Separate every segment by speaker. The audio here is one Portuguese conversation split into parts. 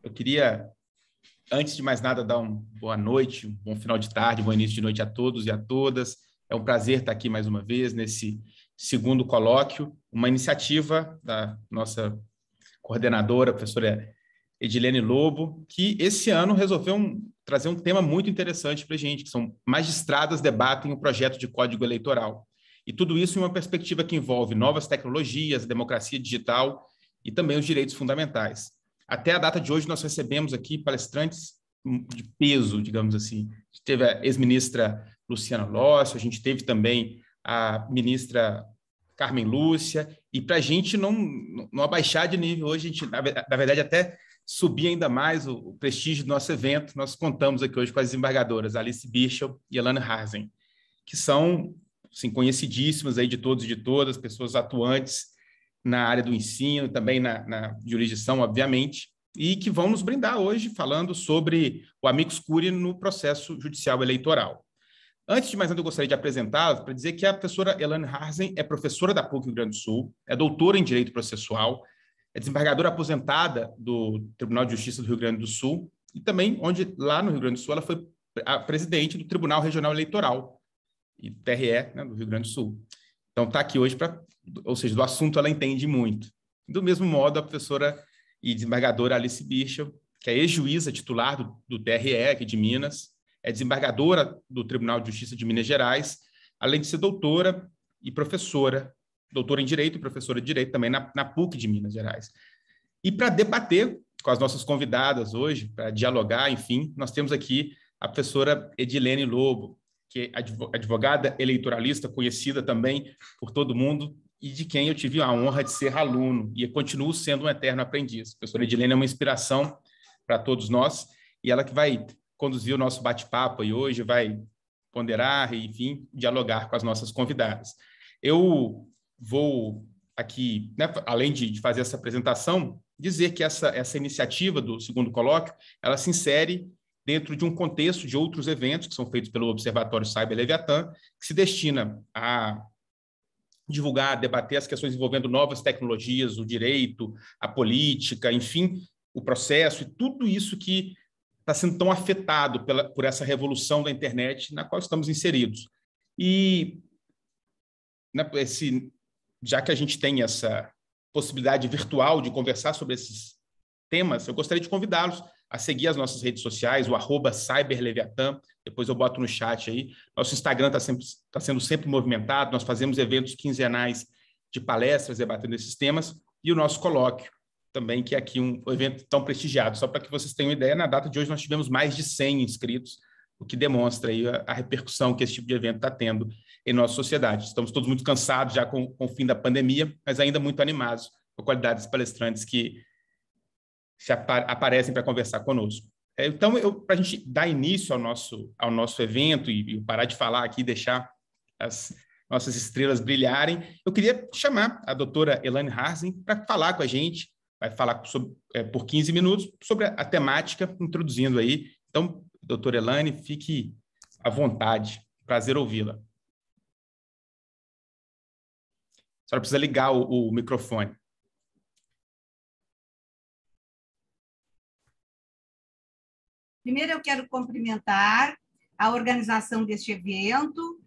Speaker 1: Eu queria, antes de mais nada, dar uma boa noite, um bom final de tarde, um bom início de noite a todos e a todas. É um prazer estar aqui mais uma vez nesse segundo colóquio, uma iniciativa da nossa coordenadora, a professora Edilene Lobo, que esse ano resolveu trazer um tema muito interessante para a gente, que são magistradas debatem o projeto de código eleitoral. E tudo isso em uma perspectiva que envolve novas tecnologias, democracia digital e também os direitos fundamentais. Até a data de hoje, nós recebemos aqui palestrantes de peso, digamos assim. A gente teve a ex-ministra Luciana Lócio, a gente teve também a ministra Carmen Lúcia, e para a gente não abaixar de nível hoje, a gente, na verdade, até subir ainda mais o prestígio do nosso evento, nós contamos aqui hoje com as desembargadoras Alice Bishop e Elaine Harzen, que são assim, conhecidíssimas aí de todos e de todas, pessoas atuantes na área do ensino, também na jurisdição, obviamente, e que vão nos brindar hoje falando sobre o amicus curiae no processo judicial eleitoral. Antes de mais nada, eu gostaria de apresentá-la para dizer que a professora Elaine Harzen é professora da PUC Rio Grande do Sul, é doutora em Direito Processual, é desembargadora aposentada do Tribunal de Justiça do Rio Grande do Sul e também, onde lá no Rio Grande do Sul, ela foi a presidente do Tribunal Regional Eleitoral, e TRE, né, do Rio Grande do Sul. Então, está aqui hoje ou seja, do assunto ela entende muito. Do mesmo modo, a professora e desembargadora Alice Bishop, que é ex-juíza titular do TRE aqui de Minas, é desembargadora do Tribunal de Justiça de Minas Gerais, além de ser doutora e professora, doutora em Direito e professora de Direito também na PUC de Minas Gerais. E para debater com as nossas convidadas hoje, para dialogar, enfim, nós temos aqui a professora Edilene Lobo, que é advogada eleitoralista, conhecida também por todo mundo, e de quem eu tive a honra de ser aluno, e continuo sendo um eterno aprendiz. A professora Edilene é uma inspiração para todos nós, e ela que vai conduzir o nosso bate-papo aí hoje, vai ponderar e, enfim, dialogar com as nossas convidadas. Eu vou aqui, né, além de fazer essa apresentação, dizer que essa iniciativa do segundo colóquio, ela se insere dentro de um contexto de outros eventos que são feitos pelo Observatório Cyber Leviatã, que se destina a divulgar, debater as questões envolvendo novas tecnologias, o direito, a política, enfim, o processo e tudo isso que está sendo tão afetado por essa revolução da internet na qual estamos inseridos. E né, já que a gente tem essa possibilidade virtual de conversar sobre esses temas, eu gostaria de convidá-los a seguir as nossas redes sociais, o @cyberleviatã, depois eu boto no chat aí. Nosso Instagram está sendo sempre movimentado, nós fazemos eventos quinzenais de palestras debatendo esses temas, e o nosso colóquio também, que é aqui um evento tão prestigiado. Só para que vocês tenham uma ideia, na data de hoje nós tivemos mais de 100 inscritos, o que demonstra aí a repercussão que esse tipo de evento está tendo em nossa sociedade. Estamos todos muito cansados já com o fim da pandemia, mas ainda muito animados com a qualidade dos palestrantes que aparecem para conversar conosco. Então, para a gente dar início ao nosso evento e parar de falar aqui, deixar as nossas estrelas brilharem, eu queria chamar a doutora Elaine Harzen para falar com a gente, vai falar por 15 minutos sobre a temática, introduzindo aí. Então, doutora Elaine, fique à vontade, prazer ouvi-la. A senhora precisa ligar o microfone.
Speaker 2: Primeiro, eu quero cumprimentar a organização deste evento,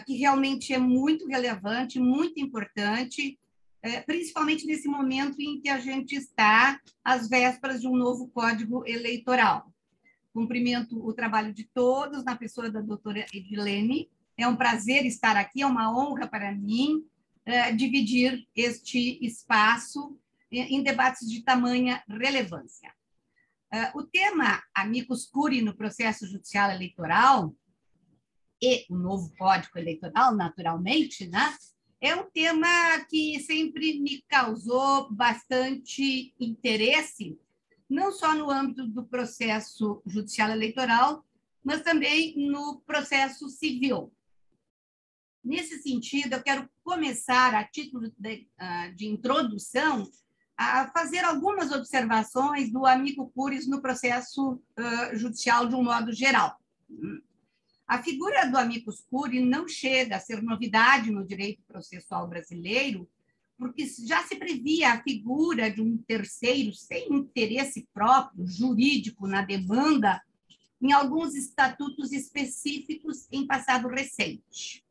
Speaker 2: que realmente é muito relevante, muito importante, principalmente nesse momento em que a gente está às vésperas de um novo Código Eleitoral. Cumprimento o trabalho de todos, na pessoa da doutora Edilene. É um prazer estar aqui, é uma honra para mim dividir este espaço em debates de tamanha relevância. O tema amicus curiae no processo judicial eleitoral e o novo Código Eleitoral, naturalmente, né, é um tema que sempre me causou bastante interesse, não só no âmbito do processo judicial eleitoral, mas também no processo civil. Nesse sentido, eu quero começar, a título de introdução, a fazer algumas observações do amicus curiae no processo judicial de um modo geral. A figura do amicus curiae não chega a ser novidade no direito processual brasileiro, porque já se previa a figura de um terceiro sem interesse próprio, jurídico, na demanda, em alguns estatutos específicos em passado recente.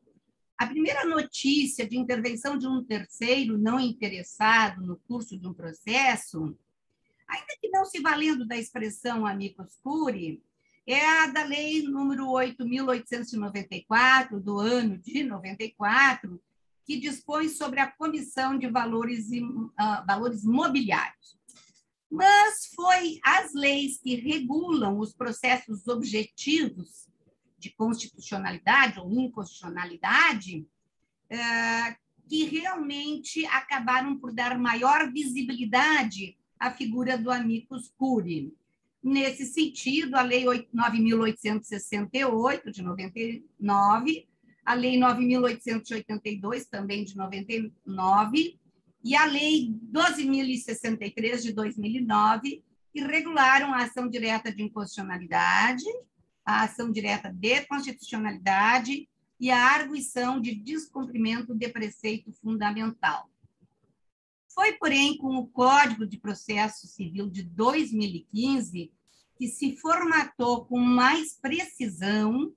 Speaker 2: A primeira notícia de intervenção de um terceiro não interessado no curso de um processo, ainda que não se valendo da expressão amicus curiae, é a da Lei número 8.894, do ano de 94, que dispõe sobre a Comissão de Valores Mobiliários. Mas foi as leis que regulam os processos objetivos de constitucionalidade ou inconstitucionalidade que realmente acabaram por dar maior visibilidade à figura do amicus curiae. Nesse sentido, a Lei 9.868, de 99, a Lei 9.882, também de 99, e a Lei 12.063, de 2009, que regularam a ação direta de inconstitucionalidade, a ação direta de constitucionalidade e a arguição de descumprimento de preceito fundamental. Foi, porém, com o Código de Processo Civil de 2015 que se formatou com mais precisão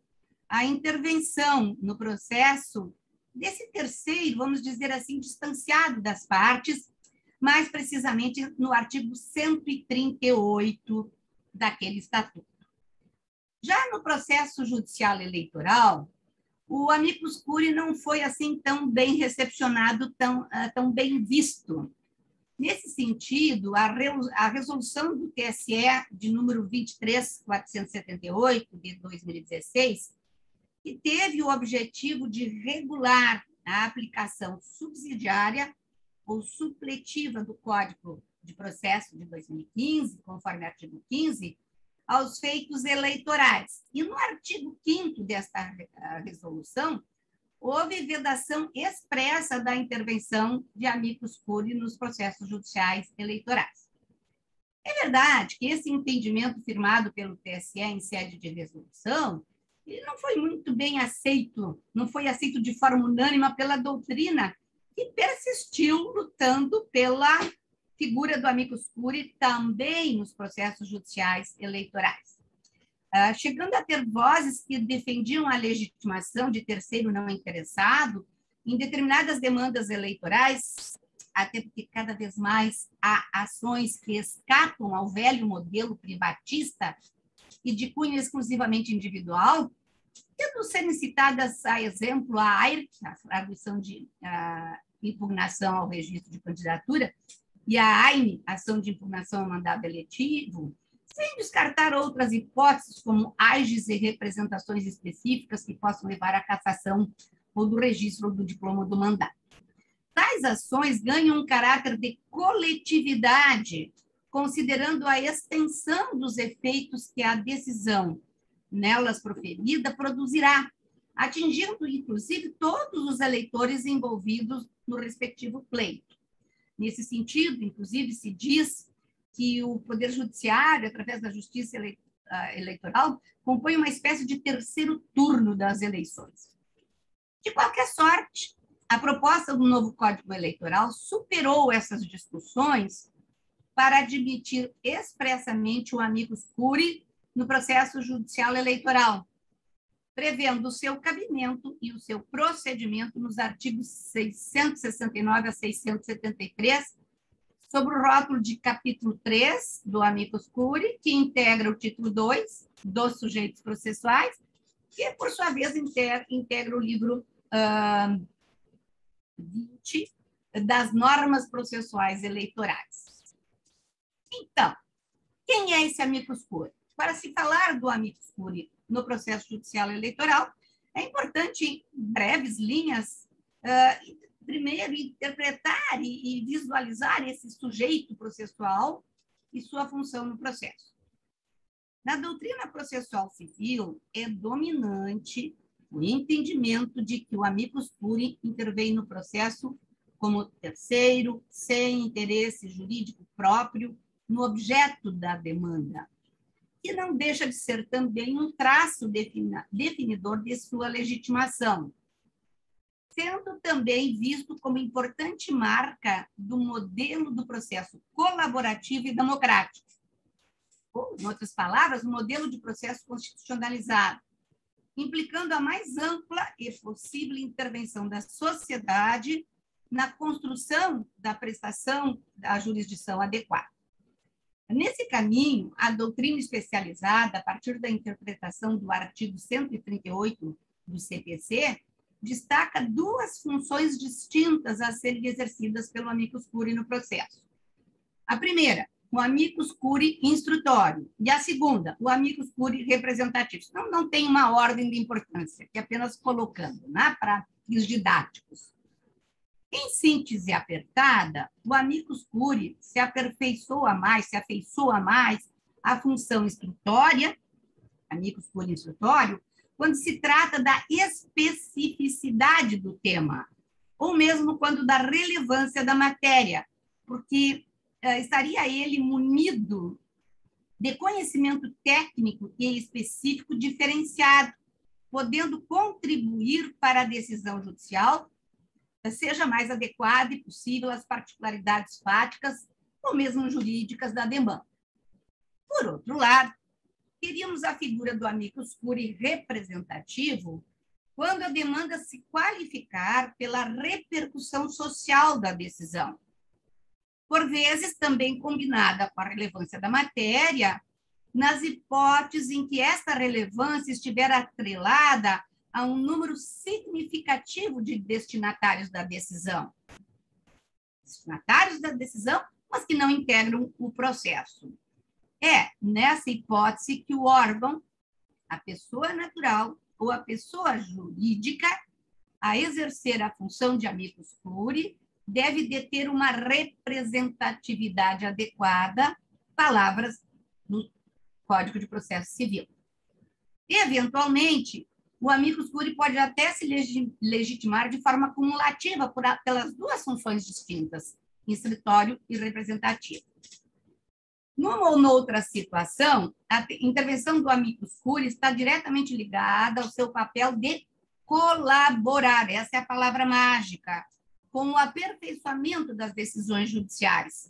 Speaker 2: a intervenção no processo desse terceiro, vamos dizer assim, distanciado das partes, mais precisamente no artigo 138 daquele estatuto. Já no processo judicial eleitoral, o amicus curiae não foi assim tão bem recepcionado, tão bem visto. Nesse sentido, a resolução do TSE de número 23.478, de 2016, que teve o objetivo de regular a aplicação subsidiária ou supletiva do Código de Processo de 2015, conforme artigo 15, aos feitos eleitorais. E no artigo 5º desta resolução, houve vedação expressa da intervenção de amicus curiae nos processos judiciais eleitorais. É verdade que esse entendimento firmado pelo TSE em sede de resolução, ele não foi muito bem aceito, não foi aceito de forma unânime pela doutrina, que persistiu lutando pela figura do amicus curiae também nos processos judiciais eleitorais. Chegando a ter vozes que defendiam a legitimação de terceiro não interessado em determinadas demandas eleitorais, até porque cada vez mais há ações que escapam ao velho modelo privatista e de cunho exclusivamente individual, tendo sendo citadas, a exemplo, a AIRC, a arguição de impugnação ao registro de candidatura, e a AIME, ação de impugnação ao mandado eletivo, sem descartar outras hipóteses, como ages e representações específicas que possam levar à cassação ou do registro ou do diploma do mandato. Tais ações ganham um caráter de coletividade, considerando a extensão dos efeitos que a decisão nelas proferida produzirá, atingindo, inclusive, todos os eleitores envolvidos no respectivo pleito. Nesse sentido, inclusive, se diz que o Poder Judiciário, através da Justiça Eleitoral, compõe uma espécie de terceiro turno das eleições. De qualquer sorte, a proposta do novo Código Eleitoral superou essas discussões para admitir expressamente o amicus curiae no processo judicial eleitoral, prevendo o seu cabimento e o seu procedimento nos artigos 669 a 673, sobre o rótulo de capítulo 3 do amicus curiae, que integra o título 2 dos sujeitos processuais, que, por sua vez, integra o livro 20 das normas processuais eleitorais. Então, quem é esse amicus curiae? Para se falar do amicus curiae no processo judicial eleitoral, é importante, em breves linhas, primeiro, interpretar e visualizar esse sujeito processual e sua função no processo. Na doutrina processual civil, é dominante o entendimento de que o amicus curiae intervém no processo como terceiro, sem interesse jurídico próprio, no objeto da demanda, que não deixa de ser também um traço definidor de sua legitimação. sendo também visto como importante marca do modelo do processo colaborativo e democrático, ou, em outras palavras, o modelo de processo constitucionalizado, implicando a mais ampla e possível intervenção da sociedade na construção da prestação da jurisdição adequada. Nesse caminho, a doutrina especializada, a partir da interpretação do artigo 138 do CPC, destaca duas funções distintas a serem exercidas pelo amicus curiae no processo. A primeira, o amicus curiae instrutório, e a segunda, o amicus curiae representativo. Não tem uma ordem de importância, que é apenas colocando, né, para os didáticos. Em síntese apertada, o amicus curiae se afeiçoa mais à função instrutória, amicus curiae instrutório, quando se trata da especificidade do tema, ou mesmo quando da relevância da matéria, porque estaria ele munido de conhecimento técnico e específico diferenciado, podendo contribuir para a decisão judicial seja mais adequada e possível às particularidades fáticas ou mesmo jurídicas da demanda. Por outro lado, teríamos a figura do amicus curiae representativo quando a demanda se qualificar pela repercussão social da decisão, por vezes também combinada com a relevância da matéria, nas hipóteses em que esta relevância estiver atrelada a um número significativo de destinatários da decisão. Destinatários da decisão, mas que não integram o processo. É nessa hipótese que o órgão, a pessoa natural ou a pessoa jurídica, a exercer a função de amicus curiae, deve deter uma representatividade adequada, palavras do Código de Processo Civil. Eventualmente, o amicus curiae pode até se legitimar de forma cumulativa pelas duas funções distintas, instrutório e representativo. Numa ou noutra situação, a intervenção do amicus curiae está diretamente ligada ao seu papel de colaborar, essa é a palavra mágica, com o aperfeiçoamento das decisões judiciais,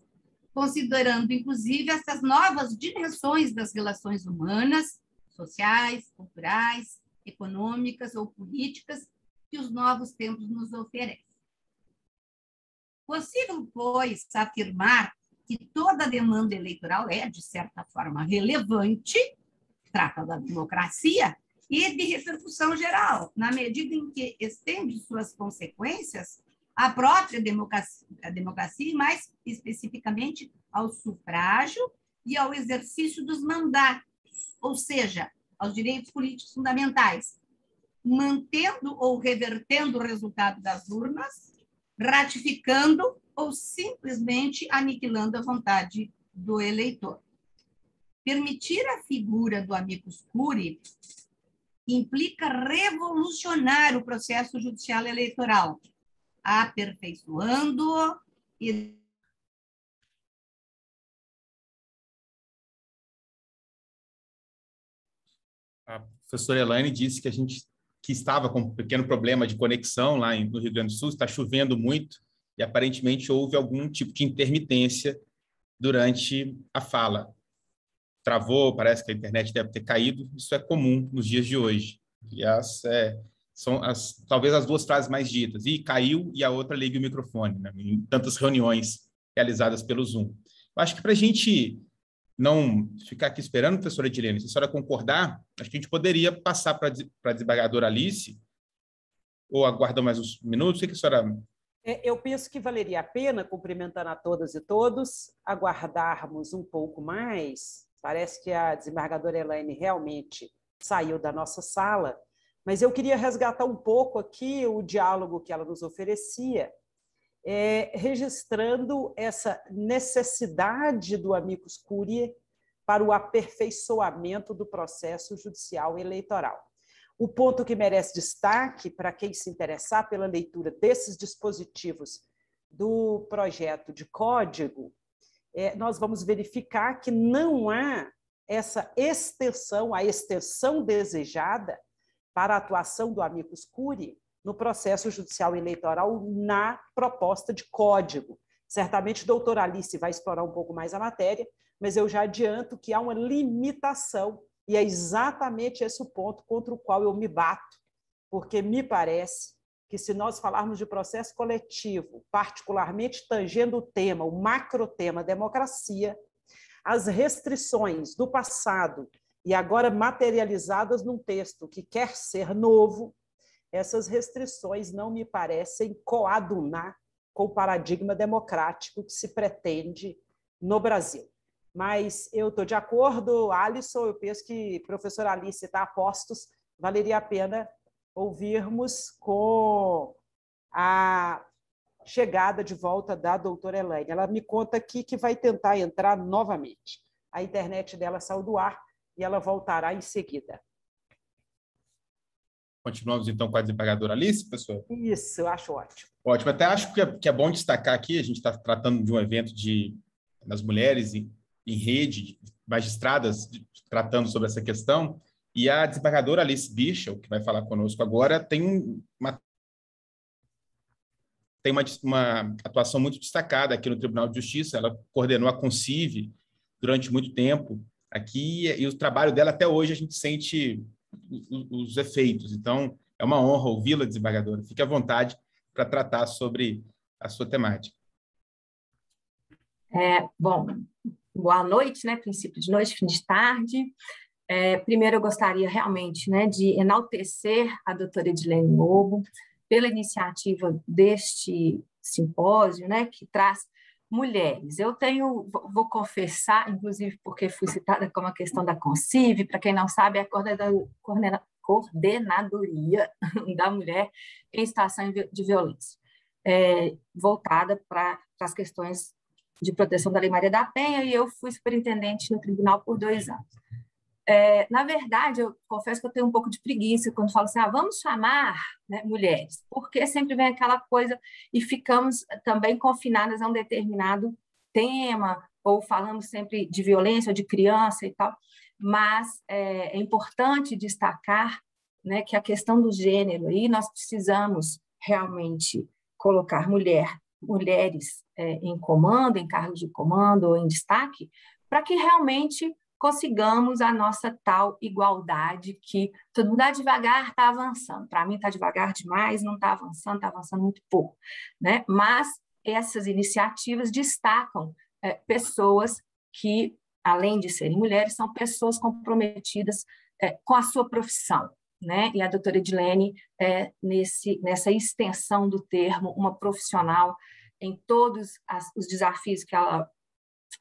Speaker 2: considerando, inclusive, essas novas dimensões das relações humanas, sociais, culturais, econômicas ou políticas que os novos tempos nos oferecem. Possível, pois, afirmar que toda demanda eleitoral é, de certa forma, relevante, trata da democracia, e de repercussão geral, na medida em que estende suas consequências à própria democracia e, mais especificamente, ao sufrágio e ao exercício dos mandatos, ou seja, aos direitos políticos fundamentais, mantendo ou revertendo o resultado das urnas, ratificando ou simplesmente aniquilando a vontade do eleitor. Permitir a figura do amicus curiae implica revolucionar o processo judicial eleitoral, aperfeiçoando-o e
Speaker 1: a professora Elaine disse que estava com um pequeno problema de conexão lá no Rio Grande do Sul, está chovendo muito e aparentemente houve algum tipo de intermitência durante a fala. Travou, parece que a internet deve ter caído, isso é comum nos dias de hoje. E são talvez as duas frases mais ditas, e caiu e a outra liga o microfone, né, em tantas reuniões realizadas pelo Zoom. Eu acho que para a gente não ficar aqui esperando, professora Edilene, se a senhora concordar, acho que a gente poderia passar para a desembargadora Alice, ou aguardar mais uns minutos, o que a senhora...
Speaker 3: Eu penso que valeria a pena, cumprimentando a todas e todos, aguardarmos um pouco mais. Parece que a desembargadora Elaine realmente saiu da nossa sala, mas eu queria resgatar um pouco aqui o diálogo que ela nos oferecia, registrando essa necessidade do amicus curiae para o aperfeiçoamento do processo judicial eleitoral. O ponto que merece destaque para quem se interessar pela leitura desses dispositivos do projeto de código, nós vamos verificar que não há essa extensão, a extensão desejada para a atuação do amicus curiae no processo judicial eleitoral na proposta de código. Certamente, a doutora Alice vai explorar um pouco mais a matéria, mas eu já adianto que há uma limitação, e é exatamente esse o ponto contra o qual eu me bato, porque me parece que, se nós falarmos de processo coletivo, particularmente tangendo o tema, o macrotema democracia, as restrições do passado e agora materializadas num texto que quer ser novo, essas restrições não me parecem coadunar com o paradigma democrático que se pretende no Brasil. Mas eu estou de acordo, Alisson, eu penso que a professora Alice está a postos, valeria a pena ouvirmos com a chegada de volta da doutora Elaine. Ela me conta aqui que vai tentar entrar novamente. A internet dela saiu do ar e ela voltará em seguida.
Speaker 1: Continuamos, então, com a desembargadora Alice, professor?
Speaker 3: Isso, eu acho ótimo.
Speaker 1: Ótimo. Até acho que é bom destacar aqui, a gente está tratando de um evento das mulheres em rede, magistradas tratando sobre essa questão, e a desembargadora Alice Bichel, que vai falar conosco agora, tem uma atuação muito destacada aqui no Tribunal de Justiça. Ela coordenou a Concive durante muito tempo aqui, e o trabalho dela até hoje a gente sente os efeitos. Então, é uma honra ouvi-la, desembargadora. Fique à vontade para tratar sobre a sua temática.
Speaker 4: Bom, boa noite, né? Princípio de noite, fim de tarde. Primeiro, eu gostaria realmente, né, de enaltecer a doutora Edilene Lobo pela iniciativa deste simpósio, né, que traz mulheres. Eu vou confessar, inclusive porque fui citada como a questão da Concive, para quem não sabe, é a Coordenadoria da Mulher em Situação de Violência, voltada para as questões de proteção da Lei Maria da Penha, e eu fui superintendente no tribunal por 2 anos. Na verdade, eu confesso que eu tenho um pouco de preguiça quando falo assim, vamos chamar, né, mulheres, porque sempre vem aquela coisa e ficamos também confinadas a um determinado tema, ou falamos sempre de violência, ou de criança e tal, mas é importante destacar, né, que a questão do gênero, aí nós precisamos realmente colocar mulheres em comando, em cargos de comando ou em destaque, para que realmente consigamos a nossa tal igualdade que todo mundo devagar, está avançando. Para mim está devagar demais, não está avançando muito pouco, né? Mas essas iniciativas destacam pessoas que, além de serem mulheres, são pessoas comprometidas com a sua profissão, né? E a doutora Edilene nessa extensão do termo, uma profissional em todos os desafios que ela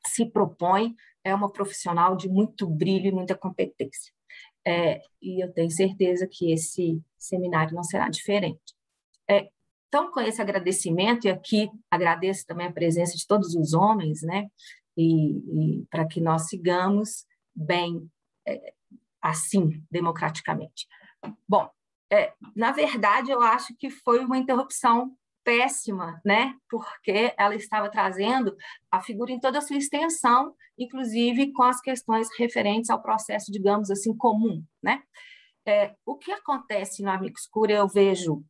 Speaker 4: se propõe, é uma profissional de muito brilho e muita competência. E eu tenho certeza que esse seminário não será diferente. Então, com esse agradecimento, e aqui agradeço também a presença de todos os homens, né? E para que nós sigamos bem assim, democraticamente. Bom, na verdade, eu acho que foi uma interrupção péssima, né? Porque ela estava trazendo a figura em toda a sua extensão, inclusive com as questões referentes ao processo, digamos assim, comum, né? O que acontece no Amicus Curiae, eu vejo,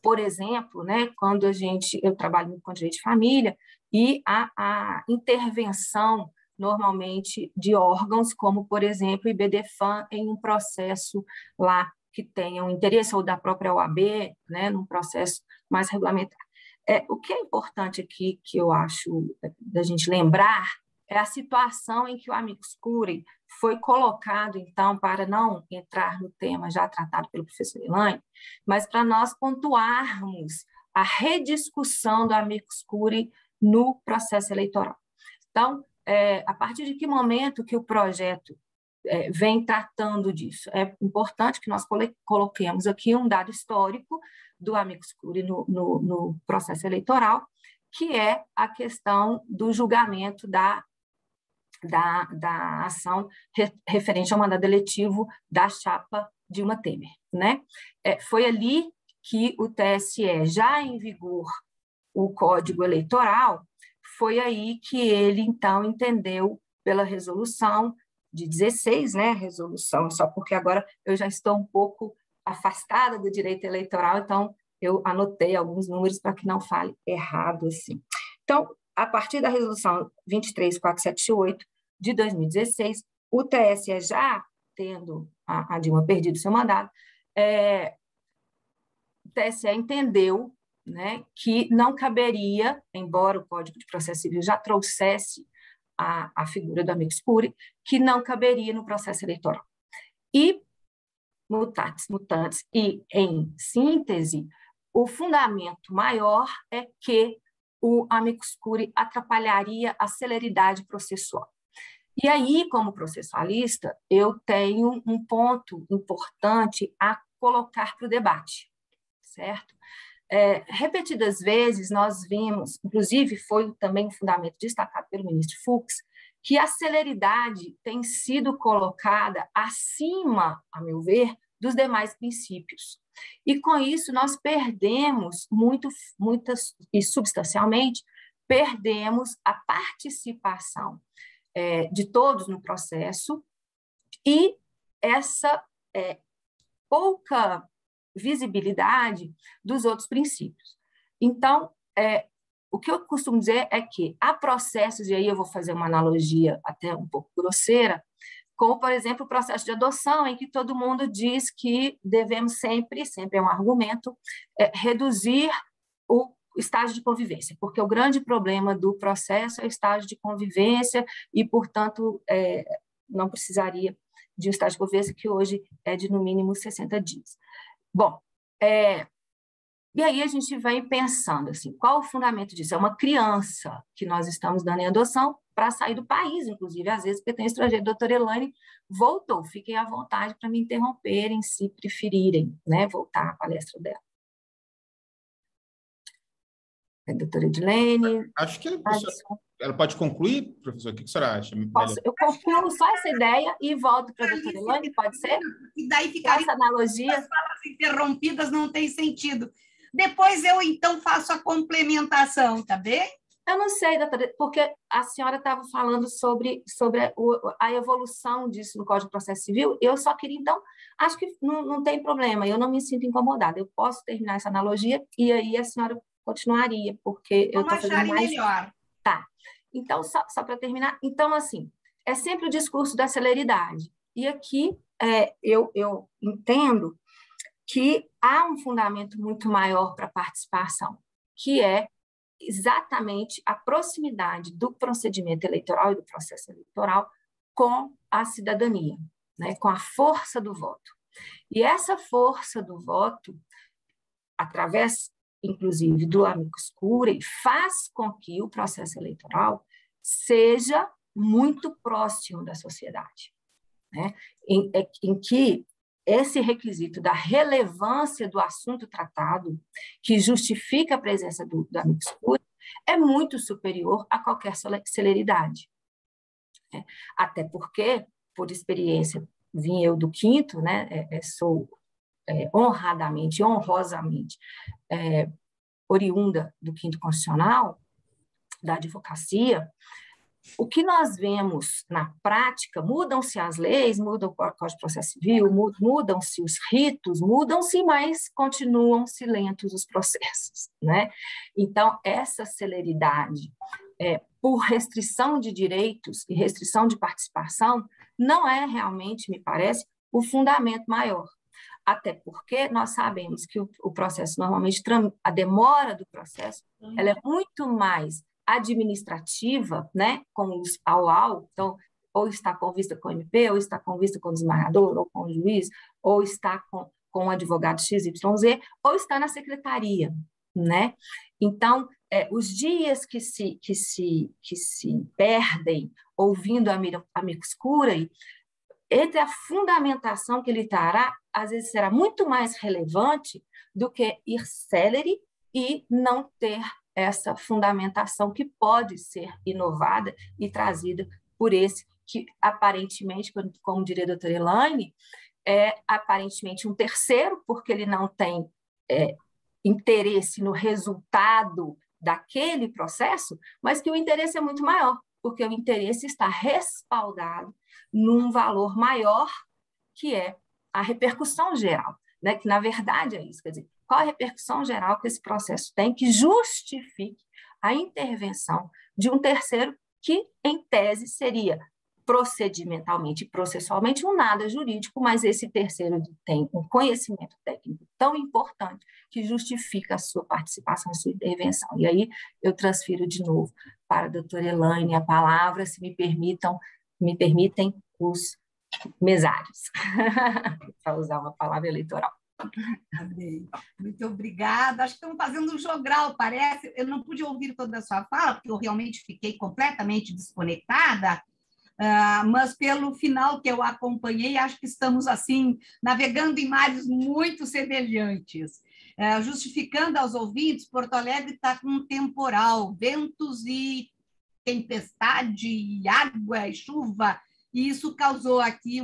Speaker 4: por exemplo, né, quando eu trabalho com direito de família, e a intervenção, normalmente, de órgãos, como, por exemplo, o IBDFAM, em um processo lá que tenham interesse, ou da própria OAB, né, num processo mais regulamentar. O que é importante aqui, que eu acho da gente lembrar, é a situação em que o Amicus Curiae foi colocado, então, para não entrar no tema já tratado pelo professor Elaine, mas para nós pontuarmos a rediscussão do Amicus Curiae no processo eleitoral. Então, a partir de que momento que o projeto vem tratando disso? É importante que nós coloquemos aqui um dado histórico do Amicus Curiae no processo eleitoral, que é a questão do julgamento da ação referente ao mandato eletivo da chapa Dilma Temer, né? Foi ali que o TSE, já em vigor o Código Eleitoral, foi aí que ele, então, entendeu pela resolução de 16, né, resolução, só porque agora eu já estou um pouco afastada do direito eleitoral, então eu anotei alguns números para que não fale errado assim. Então, a partir da resolução 23478 de 2016, o TSE já tendo a Dilma perdido seu mandato, o TSE entendeu, né, que não caberia, embora o Código de Processo Civil já trouxesse a figura do amicus curiae, que não caberia no processo eleitoral. E, mutatis mutandis, e em síntese, o fundamento maior é que o amicus curiae atrapalharia a celeridade processual. E aí, como processualista, eu tenho um ponto importante a colocar para o debate, certo? Repetidas vezes nós vimos, inclusive foi também um fundamento destacado pelo ministro Fux, que a celeridade tem sido colocada acima, a meu ver, dos demais princípios. E com isso nós perdemos muitas e substancialmente perdemos a participação de todos no processo e essa pouca visibilidade dos outros princípios. Então, o que eu costumo dizer é que há processos, e aí eu vou fazer uma analogia até um pouco grosseira, como, por exemplo, o processo de adoção, em que todo mundo diz que devemos sempre é um argumento, reduzir o estágio de convivência, porque o grande problema do processo é o estágio de convivência e, portanto, não precisaria de um estágio de convivência que hoje é de, no mínimo, 60 dias. Bom, e aí a gente vem pensando assim, qual o fundamento disso? É uma criança que nós estamos dando em adoção para sair do país, inclusive, às vezes, porque tem estrangeiro. Doutora Elaine voltou, fiquem à vontade para me interromperem, se preferirem, né, voltar à palestra dela. Doutora Edilene.
Speaker 1: Acho que ela pode concluir, professor? O que a senhora acha?
Speaker 4: Eu concluo só essa ideia e volto para a doutora Elaine, pode ser?
Speaker 2: E daí ficaria
Speaker 4: essa analogia.
Speaker 2: As falas interrompidas não tem sentido. Depois eu, então, faço a complementação, tá bem?
Speaker 4: Eu não sei, doutora, porque a senhora estava falando sobre a evolução disso no Código de Processo Civil. Eu só queria, então, acho que não tem problema, eu não me sinto incomodada. Eu posso terminar essa analogia e aí a senhora continuaria, porque eu estou fazendo mais...
Speaker 2: melhor.
Speaker 4: Tá. Então, só para terminar, então, assim, é sempre o discurso da celeridade. E aqui eu entendo que há um fundamento muito maior para a participação, que é exatamente a proximidade do procedimento eleitoral e do processo eleitoral com a cidadania, né, com a força do voto. E essa força do voto, através, inclusive, do amicus curiae, faz com que o processo eleitoral seja muito próximo da sociedade, né, em que esse requisito da relevância do assunto tratado, que justifica a presença do amicus curiae, é muito superior a qualquer celeridade. Até porque, por experiência, vim eu do quinto, né, sou honrosamente, oriunda do quinto constitucional, da advocacia. O que nós vemos na prática, mudam-se as leis, muda o Código de Processo Civil, mudam-se os ritos, mudam-se, mas continuam-se lentos os processos, né? Então, essa celeridade, por restrição de direitos e restrição de participação, não é realmente, me parece, o fundamento maior. Até porque nós sabemos que o processo, normalmente, a demora do processo, ela é muito mais administrativa, né, com os AUAU, então, ou está com vista com o MP, ou está com vista com o desembargador, ou com o juiz, ou está com o advogado XYZ, ou está na secretaria, né? Então, os dias que se perdem ouvindo amicus curiae, entre a fundamentação que ele trará, às vezes será muito mais relevante do que ir celere e não ter essa fundamentação que pode ser inovada e trazida por esse que, aparentemente, como diria a doutora Elaine, é aparentemente um terceiro, porque ele não tem interesse no resultado daquele processo, mas que o interesse é muito maior, porque o interesse está respaldado num valor maior, que é a repercussão geral. né, que na verdade é isso, quer dizer, qual a repercussão geral que esse processo tem que justifique a intervenção de um terceiro que, em tese, seria procedimentalmente e processualmente um nada jurídico, mas esse terceiro tem um conhecimento técnico tão importante que justifica a sua participação, a sua intervenção. E aí eu transfiro de novo para a doutora Elaine a palavra, se me permitem os mesários, para usar uma palavra eleitoral.
Speaker 2: Muito obrigada. Acho que estamos fazendo um jogral, parece. Eu não pude ouvir toda a sua fala, porque eu realmente fiquei completamente desconectada, mas pelo final que eu acompanhei, acho que estamos assim navegando em mares muito semelhantes. Justificando aos ouvintes, Porto Alegre está com um temporal, ventos e tempestade, água e chuva, e isso causou aqui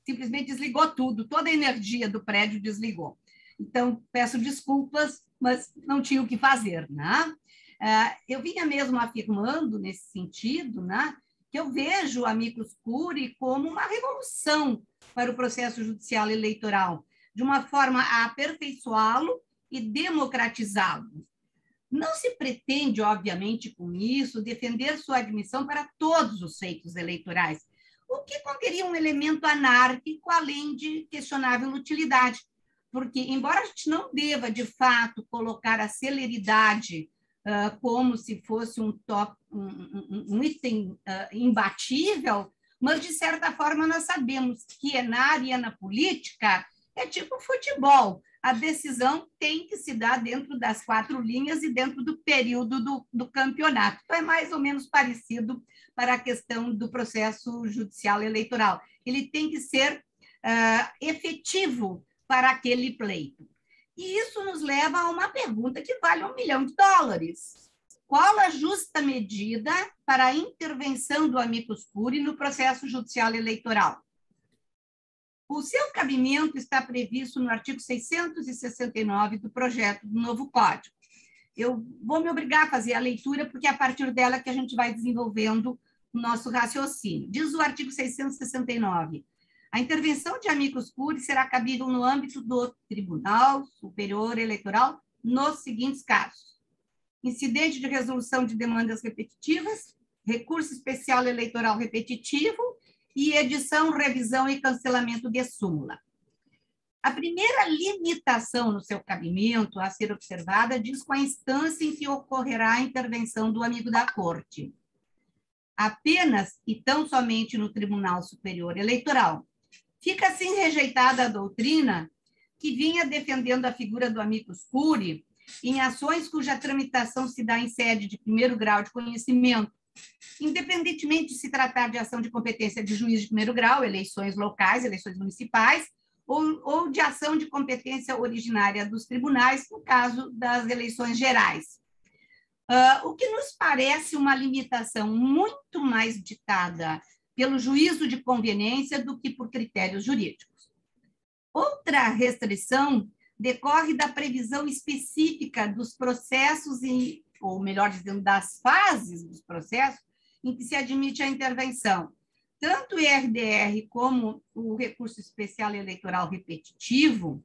Speaker 2: simplesmente desligou tudo, toda a energia do prédio desligou. Então, peço desculpas, mas não tinha o que fazer, né? Eu vinha mesmo afirmando nesse sentido, né, que eu vejo o amicus curiae como uma revolução para o processo judicial eleitoral, de uma forma a aperfeiçoá-lo e democratizá-lo. Não se pretende, obviamente, com isso, defender sua admissão para todos os feitos eleitorais, o que conteria um elemento anárquico, além de questionável utilidade, porque, embora a gente não deva, de fato, colocar a celeridade como se fosse um item imbatível, mas, de certa forma, nós sabemos que na arena política é tipo futebol. A decisão tem que se dar dentro das 4 linhas e dentro do período do campeonato. Então, é mais ou menos parecido para a questão do processo judicial eleitoral. Ele tem que ser efetivo para aquele pleito. E isso nos leva a uma pergunta que vale $1 milhão. Qual a justa medida para a intervenção do amicus curiae no processo judicial eleitoral? O seu cabimento está previsto no artigo 669 do projeto do novo Código. Eu vou me obrigar a fazer a leitura, porque é a partir dela que a gente vai desenvolvendo o nosso raciocínio. Diz o artigo 669, a intervenção de amicus curiae será cabível no âmbito do Tribunal Superior Eleitoral nos seguintes casos: incidente de resolução de demandas repetitivas, recurso especial eleitoral repetitivo e edição, revisão e cancelamento de súmula. A primeira limitação no seu cabimento a ser observada diz com a instância em que ocorrerá a intervenção do amigo da corte. Apenas e tão somente no Tribunal Superior Eleitoral. Fica assim rejeitada a doutrina que vinha defendendo a figura do amicus curiae em ações cuja tramitação se dá em sede de primeiro grau de conhecimento, independentemente de se tratar de ação de competência de juiz de primeiro grau, eleições locais, eleições municipais, ou de ação de competência originária dos tribunais, no caso das eleições gerais. O que nos parece uma limitação muito mais ditada pelo juízo de conveniência do que por critérios jurídicos. Outra restrição decorre da previsão específica dos processos, ou melhor dizendo, das fases dos processos, em que se admite a intervenção. Tanto o IRDR como o recurso especial eleitoral repetitivo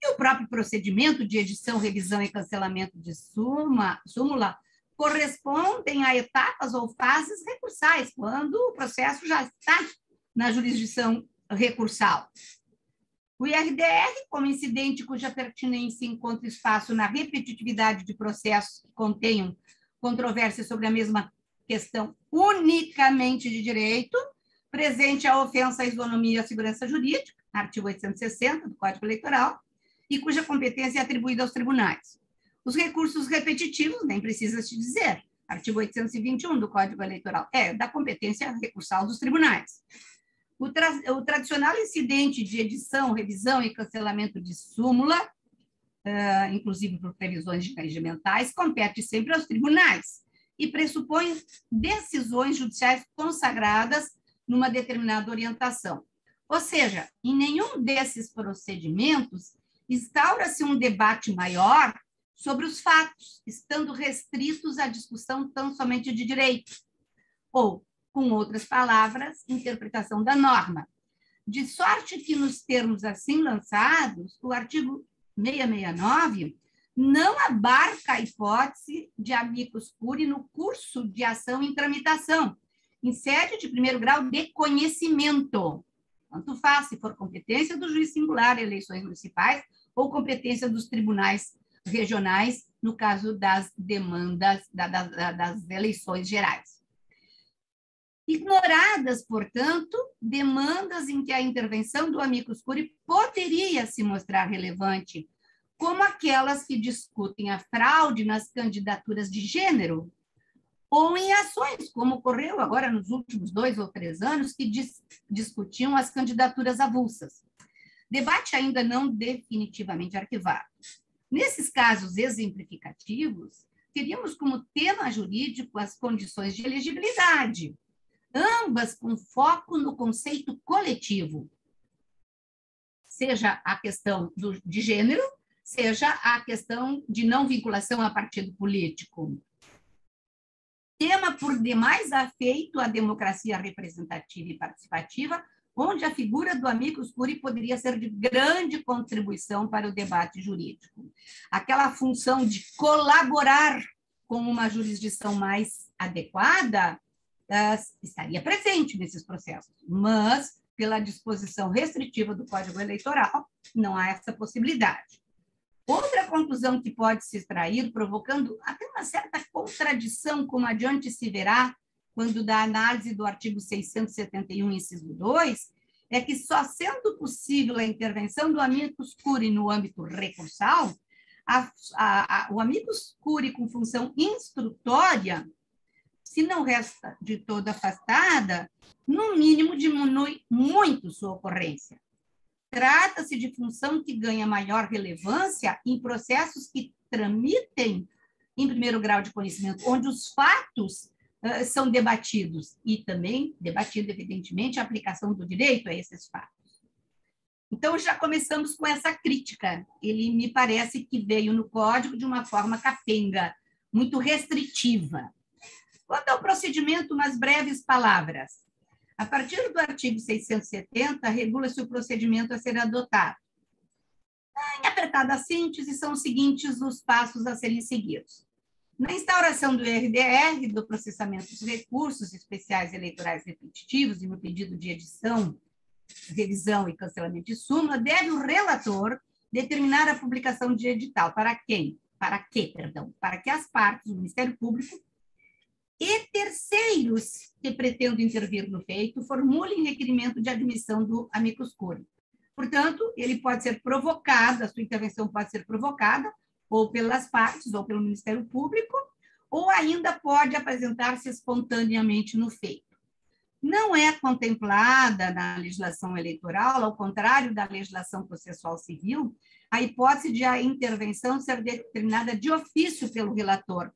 Speaker 2: e o próprio procedimento de edição, revisão e cancelamento de súmula correspondem a etapas ou fases recursais, quando o processo já está na jurisdição recursal. O IRDR, como incidente cuja pertinência encontra espaço na repetitividade de processos que contenham controvérsia sobre a mesma questão unicamente de direito, presente a ofensa à isonomia e à segurança jurídica, artigo 860 do Código Eleitoral, e cuja competência é atribuída aos tribunais. Os recursos repetitivos, nem precisa se dizer, artigo 821 do Código Eleitoral, é da competência recursal dos tribunais. O tradicional incidente de edição, revisão e cancelamento de súmula, inclusive por previsões regimentais, compete sempre aos tribunais e pressupõe decisões judiciais consagradas numa determinada orientação. Ou seja, em nenhum desses procedimentos instaura-se um debate maior sobre os fatos, estando restritos à discussão tão somente de direito, ou, com outras palavras, interpretação da norma. de sorte que, nos termos assim lançados, o artigo 669 não abarca a hipótese de amicus curiae no curso de ação em tramitação, em sede de primeiro grau de conhecimento. Tanto faz se for competência do juiz singular em eleições municipais ou competência dos tribunais regionais, no caso das demandas das eleições gerais. Ignoradas, portanto, demandas em que a intervenção do amicus curiae poderia se mostrar relevante, como aquelas que discutem a fraude nas candidaturas de gênero, ou em ações, como ocorreu agora nos últimos 2 ou 3 anos, que discutiam as candidaturas avulsas. Debate ainda não definitivamente arquivado. Nesses casos exemplificativos, teríamos como tema jurídico as condições de elegibilidade, ambas com foco no conceito coletivo, seja a questão de gênero, seja a questão de não vinculação a partido político. Tema por demais afeito à democracia representativa e participativa, onde a figura do amicus curiae poderia ser de grande contribuição para o debate jurídico. Aquela função de colaborar com uma jurisdição mais adequada estaria presente nesses processos, mas, pela disposição restritiva do Código Eleitoral, não há essa possibilidade. Outra conclusão que pode se extrair, provocando até uma certa contradição, como adiante se verá, quando da análise do artigo 671, inciso 2, é que só sendo possível a intervenção do amicus curiae no âmbito recursal, o amicus curiae com função instrutória, se não resta de todo afastada, no mínimo diminui muito sua ocorrência. Trata-se de função que ganha maior relevância em processos que tramitem em primeiro grau de conhecimento, onde os fatos são debatidos, e também debatida, evidentemente, a aplicação do direito a esses fatos. Então, já começamos com essa crítica. Ele me parece que veio no Código de uma forma capenga, muito restritiva. Quanto ao procedimento, umas breves palavras. A partir do artigo 670, regula-se o procedimento a ser adotado. Em apertada síntese, são os seguintes os passos a serem seguidos. Na instauração do RDR, do processamento dos recursos especiais eleitorais repetitivos e no pedido de edição, revisão e cancelamento de súmula, deve o relator determinar a publicação de edital. Para quem? Para que as partes, o Ministério Público, e terceiros que pretendam intervir no feito formulem requerimento de admissão do amicus curiae. Portanto, ele pode ser provocado, a sua intervenção pode ser provocada ou pelas partes, ou pelo Ministério Público, ou ainda pode apresentar-se espontaneamente no feito. Não é contemplada na legislação eleitoral, ao contrário da legislação processual civil, a hipótese de a intervenção ser determinada de ofício pelo relator,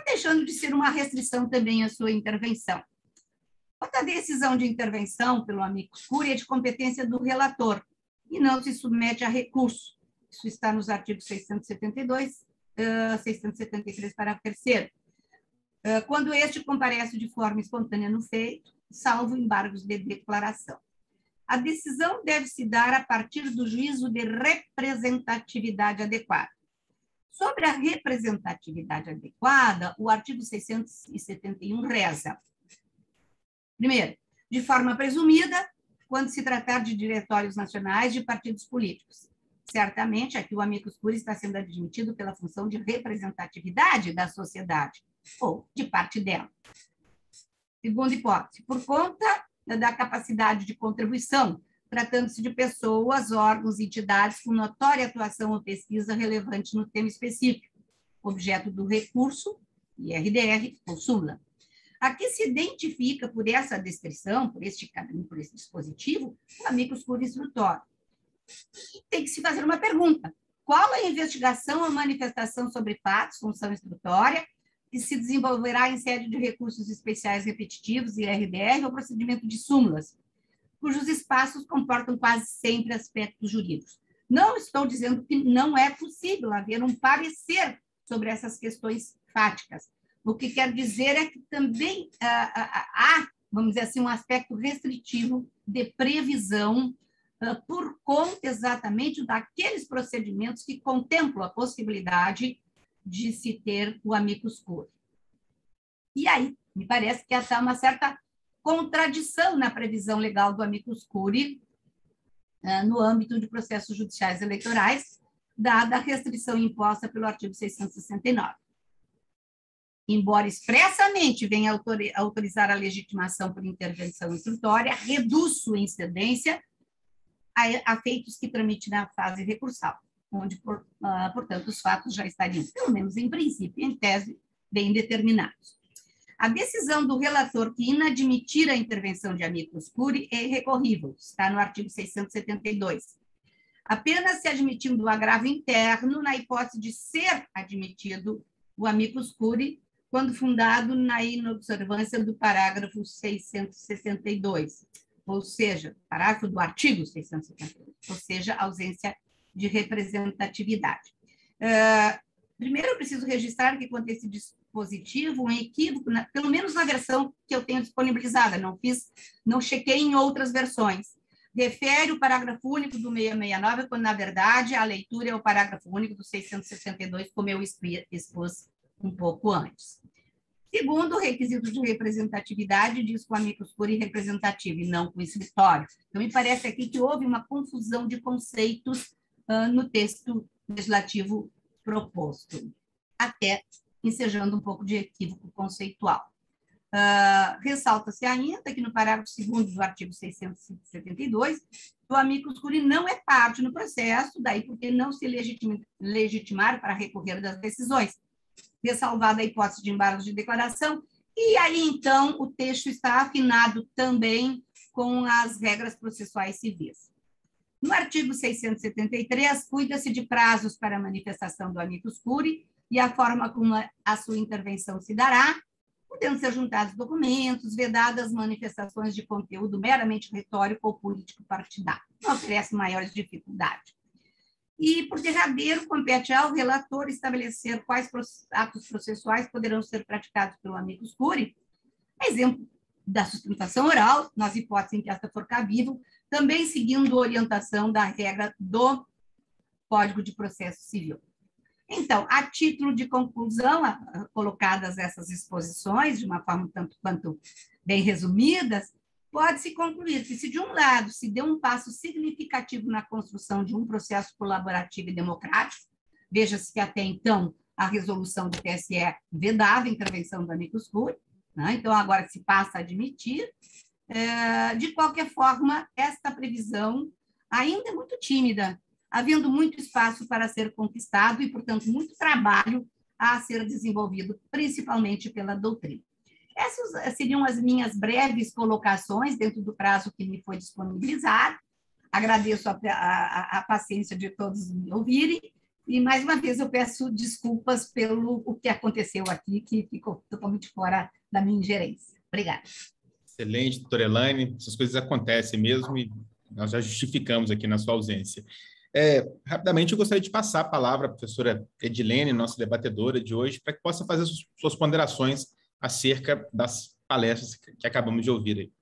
Speaker 2: deixando de ser uma restrição também à sua intervenção. Outra decisão de intervenção pelo amicus curiae é de competência do relator e não se submete a recurso. Isso está nos artigos 672, 673, parágrafo 3º. Quando este comparece de forma espontânea no feito, salvo embargos de declaração. A decisão deve se dar a partir do juízo de representatividade adequada. Sobre a representatividade adequada, o artigo 671 reza. Primeiro, de forma presumida, quando se tratar de diretórios nacionais de partidos políticos. Certamente, aqui o amicus curiae está sendo admitido pela função de representatividade da sociedade, ou de parte dela. Segunda hipótese, por conta da capacidade de contribuição, tratando-se de pessoas, órgãos e entidades com notória atuação ou pesquisa relevante no tema específico, objeto do recurso, IRDR ou súmula. Aqui se identifica por essa descrição, por este caminho, por esse dispositivo, o amicus curiae instrutório. E tem que se fazer uma pergunta. Qual a investigação ou manifestação sobre fatos, função instrutória, que se desenvolverá em sede de recursos especiais repetitivos, IRDR, ou procedimento de súmulas, cujos espaços comportam quase sempre aspectos jurídicos? Não estou dizendo que não é possível haver um parecer sobre essas questões fáticas. O que quer dizer é que também há vamos dizer assim, um aspecto restritivo de previsão por conta exatamente daqueles procedimentos que contemplam a possibilidade de se ter o amicus curiae. E aí, me parece que há uma certa contradição na previsão legal do amicus curiae no âmbito de processos judiciais eleitorais, dada a restrição imposta pelo artigo 669. Embora expressamente venha autorizar a legitimação por intervenção instrutória, reduz sua incidência a feitos que tramitem na fase recursal, onde, portanto, os fatos já estariam, pelo menos em princípio, em tese, bem determinados. A decisão do relator que inadmitir a intervenção de amicus curiae é recorrível, está no artigo 672. Apenas se admitindo o agravo interno na hipótese de ser admitido o amicus curiae, quando fundado na inobservância do parágrafo 662, ou seja, parágrafo do artigo 672, ou seja, ausência de representatividade. Primeiro, eu preciso registrar que, quanto a esse dispositivo, um equívoco, pelo menos na versão que eu tenho disponibilizada, não chequei em outras versões, refere o parágrafo único do 669, quando, na verdade, a leitura é o parágrafo único do 662, como eu expus um pouco antes. Segundo, o requisito de representatividade diz com amicus curiae representativo e não com escritório. Então, me parece aqui que houve uma confusão de conceitos no texto legislativo proposto, até ensejando um pouco de equívoco conceitual. Ressalta-se ainda que no parágrafo 2º do artigo 672, o amicus curiae não é parte no processo, daí porque não se legitimar para recorrer das decisões, ressalvada a hipótese de embargo de declaração, e aí, então, o texto está afinado também com as regras processuais civis. No artigo 673, cuida-se de prazos para a manifestação do amicus curiae e a forma como a sua intervenção se dará, podendo ser juntados documentos, vedadas manifestações de conteúdo meramente retórico ou político partidário. Não oferece maiores dificuldades. E, por derradeiro, compete ao relator estabelecer quais atos processuais poderão ser praticados pelo amicus curiae, exemplo da sustentação oral, nas hipóteses em que esta for cabível, também seguindo a orientação da regra do Código de Processo Civil. Então, a título de conclusão, colocadas essas exposições, de uma forma tanto quanto bem resumidas, pode-se concluir que, se de um lado se deu um passo significativo na construção de um processo colaborativo e democrático, veja-se que até então a resolução do TSE vedava a intervenção do amicus curiae, né? Então agora se passa a admitir, de qualquer forma, esta previsão ainda é muito tímida, havendo muito espaço para ser conquistado e, portanto, muito trabalho a ser desenvolvido, principalmente pela doutrina. Essas seriam as minhas breves colocações dentro do prazo que me foi disponibilizado. Agradeço a paciência de todos me ouvirem e, mais uma vez, eu peço desculpas pelo o que aconteceu aqui, que ficou totalmente fora da minha ingerência. Obrigada.
Speaker 1: Excelente, doutora Elaine. Essas coisas acontecem mesmo e nós já justificamos aqui na sua ausência. Rapidamente, eu gostaria de passar a palavra à professora Edilene, nossa debatedora de hoje, para que possa fazer suas ponderações acerca das palestras que acabamos de ouvir aí.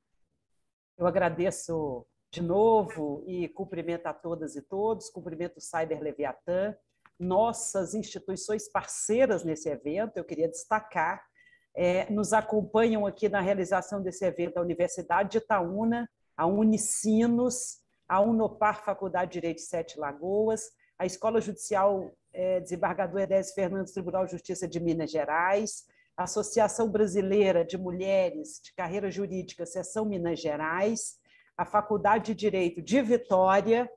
Speaker 3: Eu agradeço de novo e cumprimento a todas e todos, cumprimento o Cyber Leviatã, nossas instituições parceiras nesse evento. Eu queria destacar, nos acompanham aqui na realização desse evento a Universidade de Itaúna, a Unicinos, a Unopar Faculdade de Direito de Sete Lagoas, a Escola Judicial Desembargador Edésio Fernandes, Tribunal de Justiça de Minas Gerais, a Associação Brasileira de Mulheres de Carreira Jurídica, Seção Minas Gerais, a Faculdade de Direito de Vitória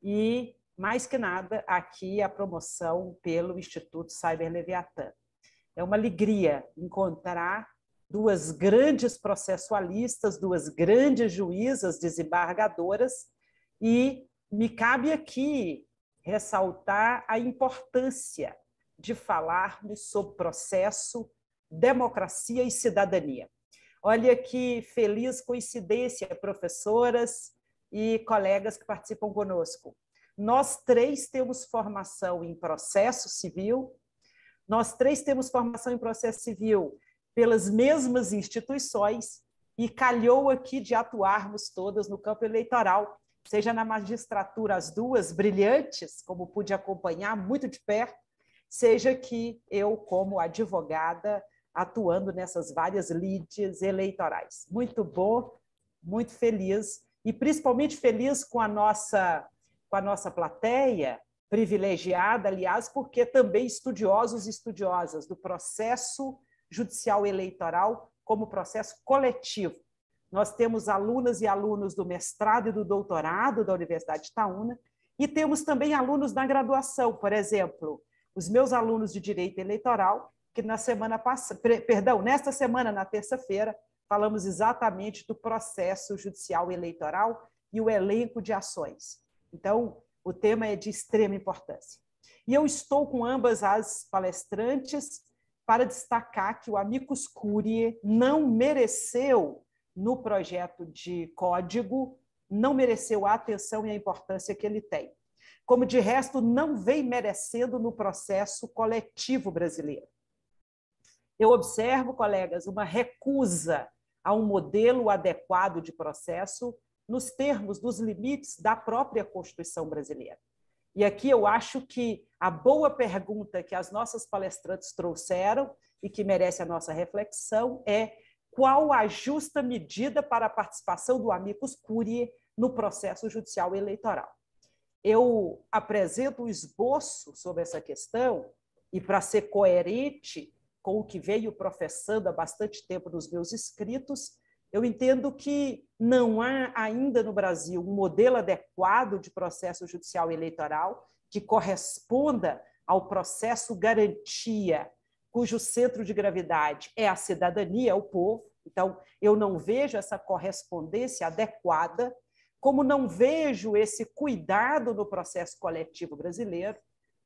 Speaker 3: e, mais que nada, aqui a promoção pelo Instituto Cyber Leviatã. É uma alegria encontrar duas grandes processualistas, duas grandes juízas desembargadoras, e me cabe aqui ressaltar a importância de falarmos sobre processo, democracia e cidadania. Olha que feliz coincidência, professoras e colegas que participam conosco. Nós três temos formação em processo civil, nós três temos formação em processo civil pelas mesmas instituições e calhou aqui de atuarmos todas no campo eleitoral, seja na magistratura, as duas brilhantes, como pude acompanhar muito de perto, seja que eu, como advogada, atuando nessas várias lides eleitorais. Muito bom, muito feliz, e principalmente feliz com a nossa plateia, privilegiada, aliás, porque também estudiosos e estudiosas do processo judicial eleitoral como processo coletivo. Nós temos alunas e alunos do mestrado e do doutorado da Universidade de Itaúna, e temos também alunos da graduação, por exemplo, os meus alunos de Direito Eleitoral, que nesta semana, na terça-feira, falamos exatamente do processo judicial eleitoral e o elenco de ações. Então, o tema é de extrema importância. E eu estou com ambas as palestrantes para destacar que o amicus curiae não mereceu, no projeto de código, não mereceu a atenção e a importância que ele tem. Como, de resto, não vem merecendo no processo coletivo brasileiro. Eu observo, colegas, uma recusa a um modelo adequado de processo nos termos dos limites da própria Constituição brasileira. E aqui eu acho que a boa pergunta que as nossas palestrantes trouxeram e que merece a nossa reflexão é: qual a justa medida para a participação do amicus curiae no processo judicial eleitoral? Eu apresento um esboço sobre essa questão e, para ser coerente com o que veio professando há bastante tempo nos meus escritos, eu entendo que não há ainda no Brasil um modelo adequado de processo judicial eleitoral que corresponda ao processo garantia, cujo centro de gravidade é a cidadania, é o povo. Então, eu não vejo essa correspondência adequada, como não vejo esse cuidado no processo coletivo brasileiro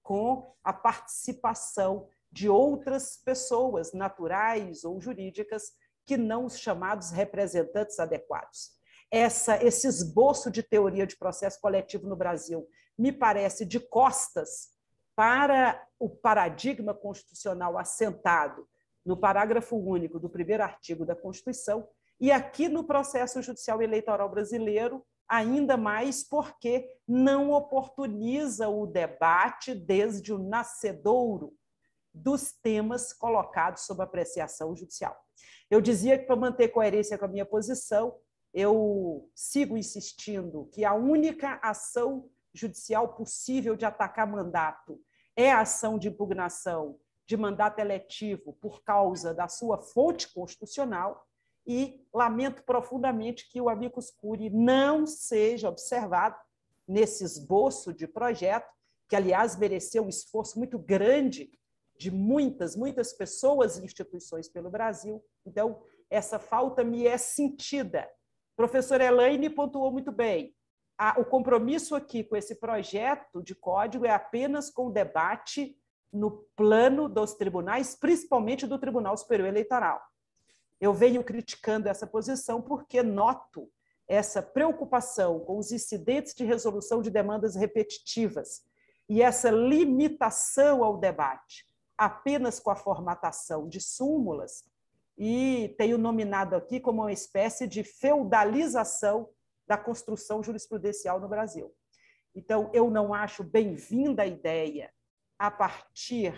Speaker 3: com a participação de outras pessoas, naturais ou jurídicas, que não os chamados representantes adequados. Esse esboço de teoria de processo coletivo no Brasil me parece de costas para o paradigma constitucional assentado no parágrafo único do primeiro artigo da Constituição, e aqui no processo judicial eleitoral brasileiro, ainda mais porque não oportuniza o debate desde o nascedouro dos temas colocados sob apreciação judicial. Eu dizia que, para manter coerência com a minha posição, eu sigo insistindo que a única ação judicial possível de atacar mandato é a ação de impugnação de mandato eletivo por causa da sua fonte constitucional, e lamento profundamente que o amicus curiae não seja observado nesse esboço de projeto, que, aliás, mereceu um esforço muito grande de muitas pessoas e instituições pelo Brasil. Então, essa falta me é sentida. Professora Elaine pontuou muito bem. O compromisso aqui com esse projeto de código é apenas com o debate no plano dos tribunais, principalmente do Tribunal Superior Eleitoral. Eu venho criticando essa posição porque noto essa preocupação com os incidentes de resolução de demandas repetitivas e essa limitação ao debate apenas com a formatação de súmulas, e tenho nominado aqui como uma espécie de feudalização da construção jurisprudencial no Brasil. Então, eu não acho bem-vinda a ideia, a partir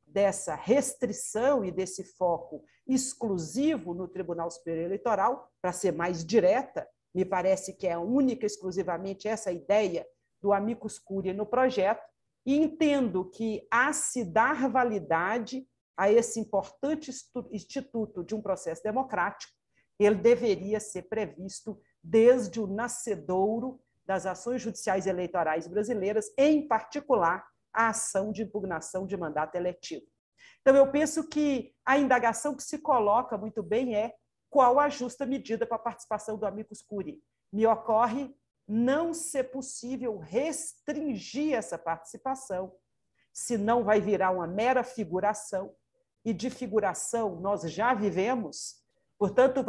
Speaker 3: dessa restrição e desse foco exclusivo no Tribunal Superior Eleitoral, para ser mais direta, me parece que é única, exclusivamente essa ideia do amicus curiae no projeto, e entendo que, a se dar validade a esse importante instituto de um processo democrático, ele deveria ser previsto desde o nascedouro das ações judiciais eleitorais brasileiras, em particular a ação de impugnação de mandato eletivo. Então, eu penso que a indagação que se coloca muito bem é: qual a justa medida para a participação do amicus curiae? Me ocorre não ser possível restringir essa participação, senão vai virar uma mera figuração, e de figuração nós já vivemos, portanto,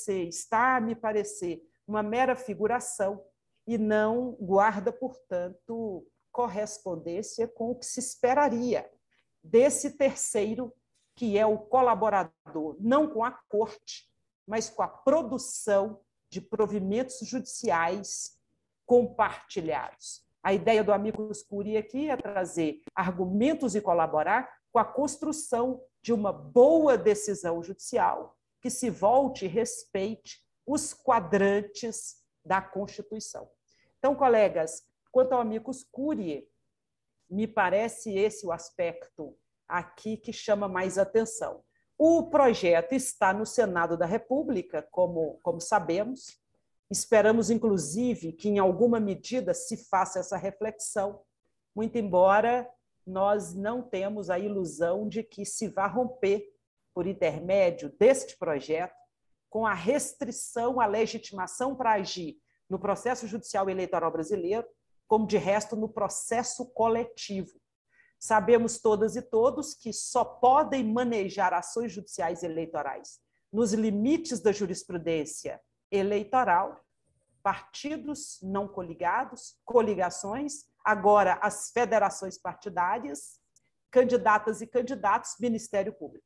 Speaker 3: está a me parecer uma mera figuração e não guarda, portanto, correspondência com o que se esperaria desse terceiro, que é o colaborador, não com a corte, mas com a produção de provimentos judiciais compartilhados. A ideia do amicus curiae aqui é trazer argumentos e colaborar com a construção de uma boa decisão judicial que se volte e respeite os quadrantes da Constituição. Então, colegas, quanto ao amicus curiae, me parece esse o aspecto aqui que chama mais atenção. O projeto está no Senado da República, como sabemos. Esperamos, inclusive, que em alguma medida se faça essa reflexão, muito embora nós não temos a ilusão de que se vá romper, por intermédio deste projeto, com a restrição à legitimação para agir no processo judicial eleitoral brasileiro, como, de resto, no processo coletivo. Sabemos todas e todos que só podem manejar ações judiciais eleitorais nos limites da jurisprudência eleitoral partidos não coligados, coligações, agora as federações partidárias, candidatas e candidatos, Ministério Público.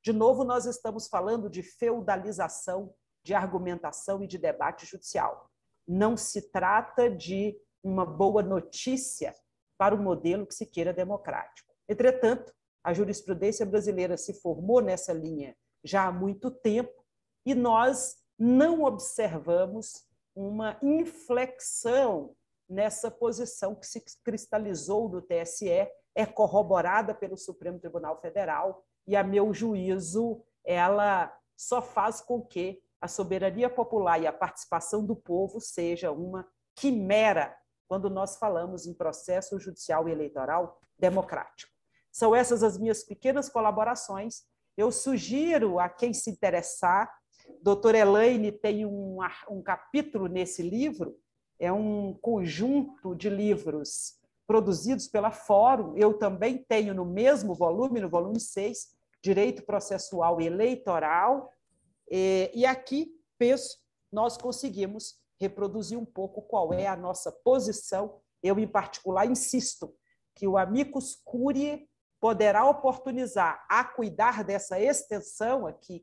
Speaker 3: De novo, nós estamos falando de feudalização, de argumentação e de debate judicial. Não se trata de uma boa notícia para o modelo que se queira democrático. Entretanto, a jurisprudência brasileira se formou nessa linha já há muito tempo e nós não observamos uma inflexão nessa posição que se cristalizou no TSE, é corroborada pelo Supremo Tribunal Federal e, a meu juízo, ela só faz com que a soberania popular e a participação do povo seja uma quimera quando nós falamos em processo judicial e eleitoral democrático. São essas as minhas pequenas colaborações. Eu sugiro a quem se interessar, doutora Elaine tem um capítulo nesse livro, é um conjunto de livros produzidos pela Fórum, eu também tenho no mesmo volume, no volume 6, Direito Processual e Eleitoral, e aqui, penso, nós conseguimos reproduzir um pouco qual é a nossa posição. Eu, em particular, insisto que o amicus curiae poderá oportunizar, a cuidar dessa extensão aqui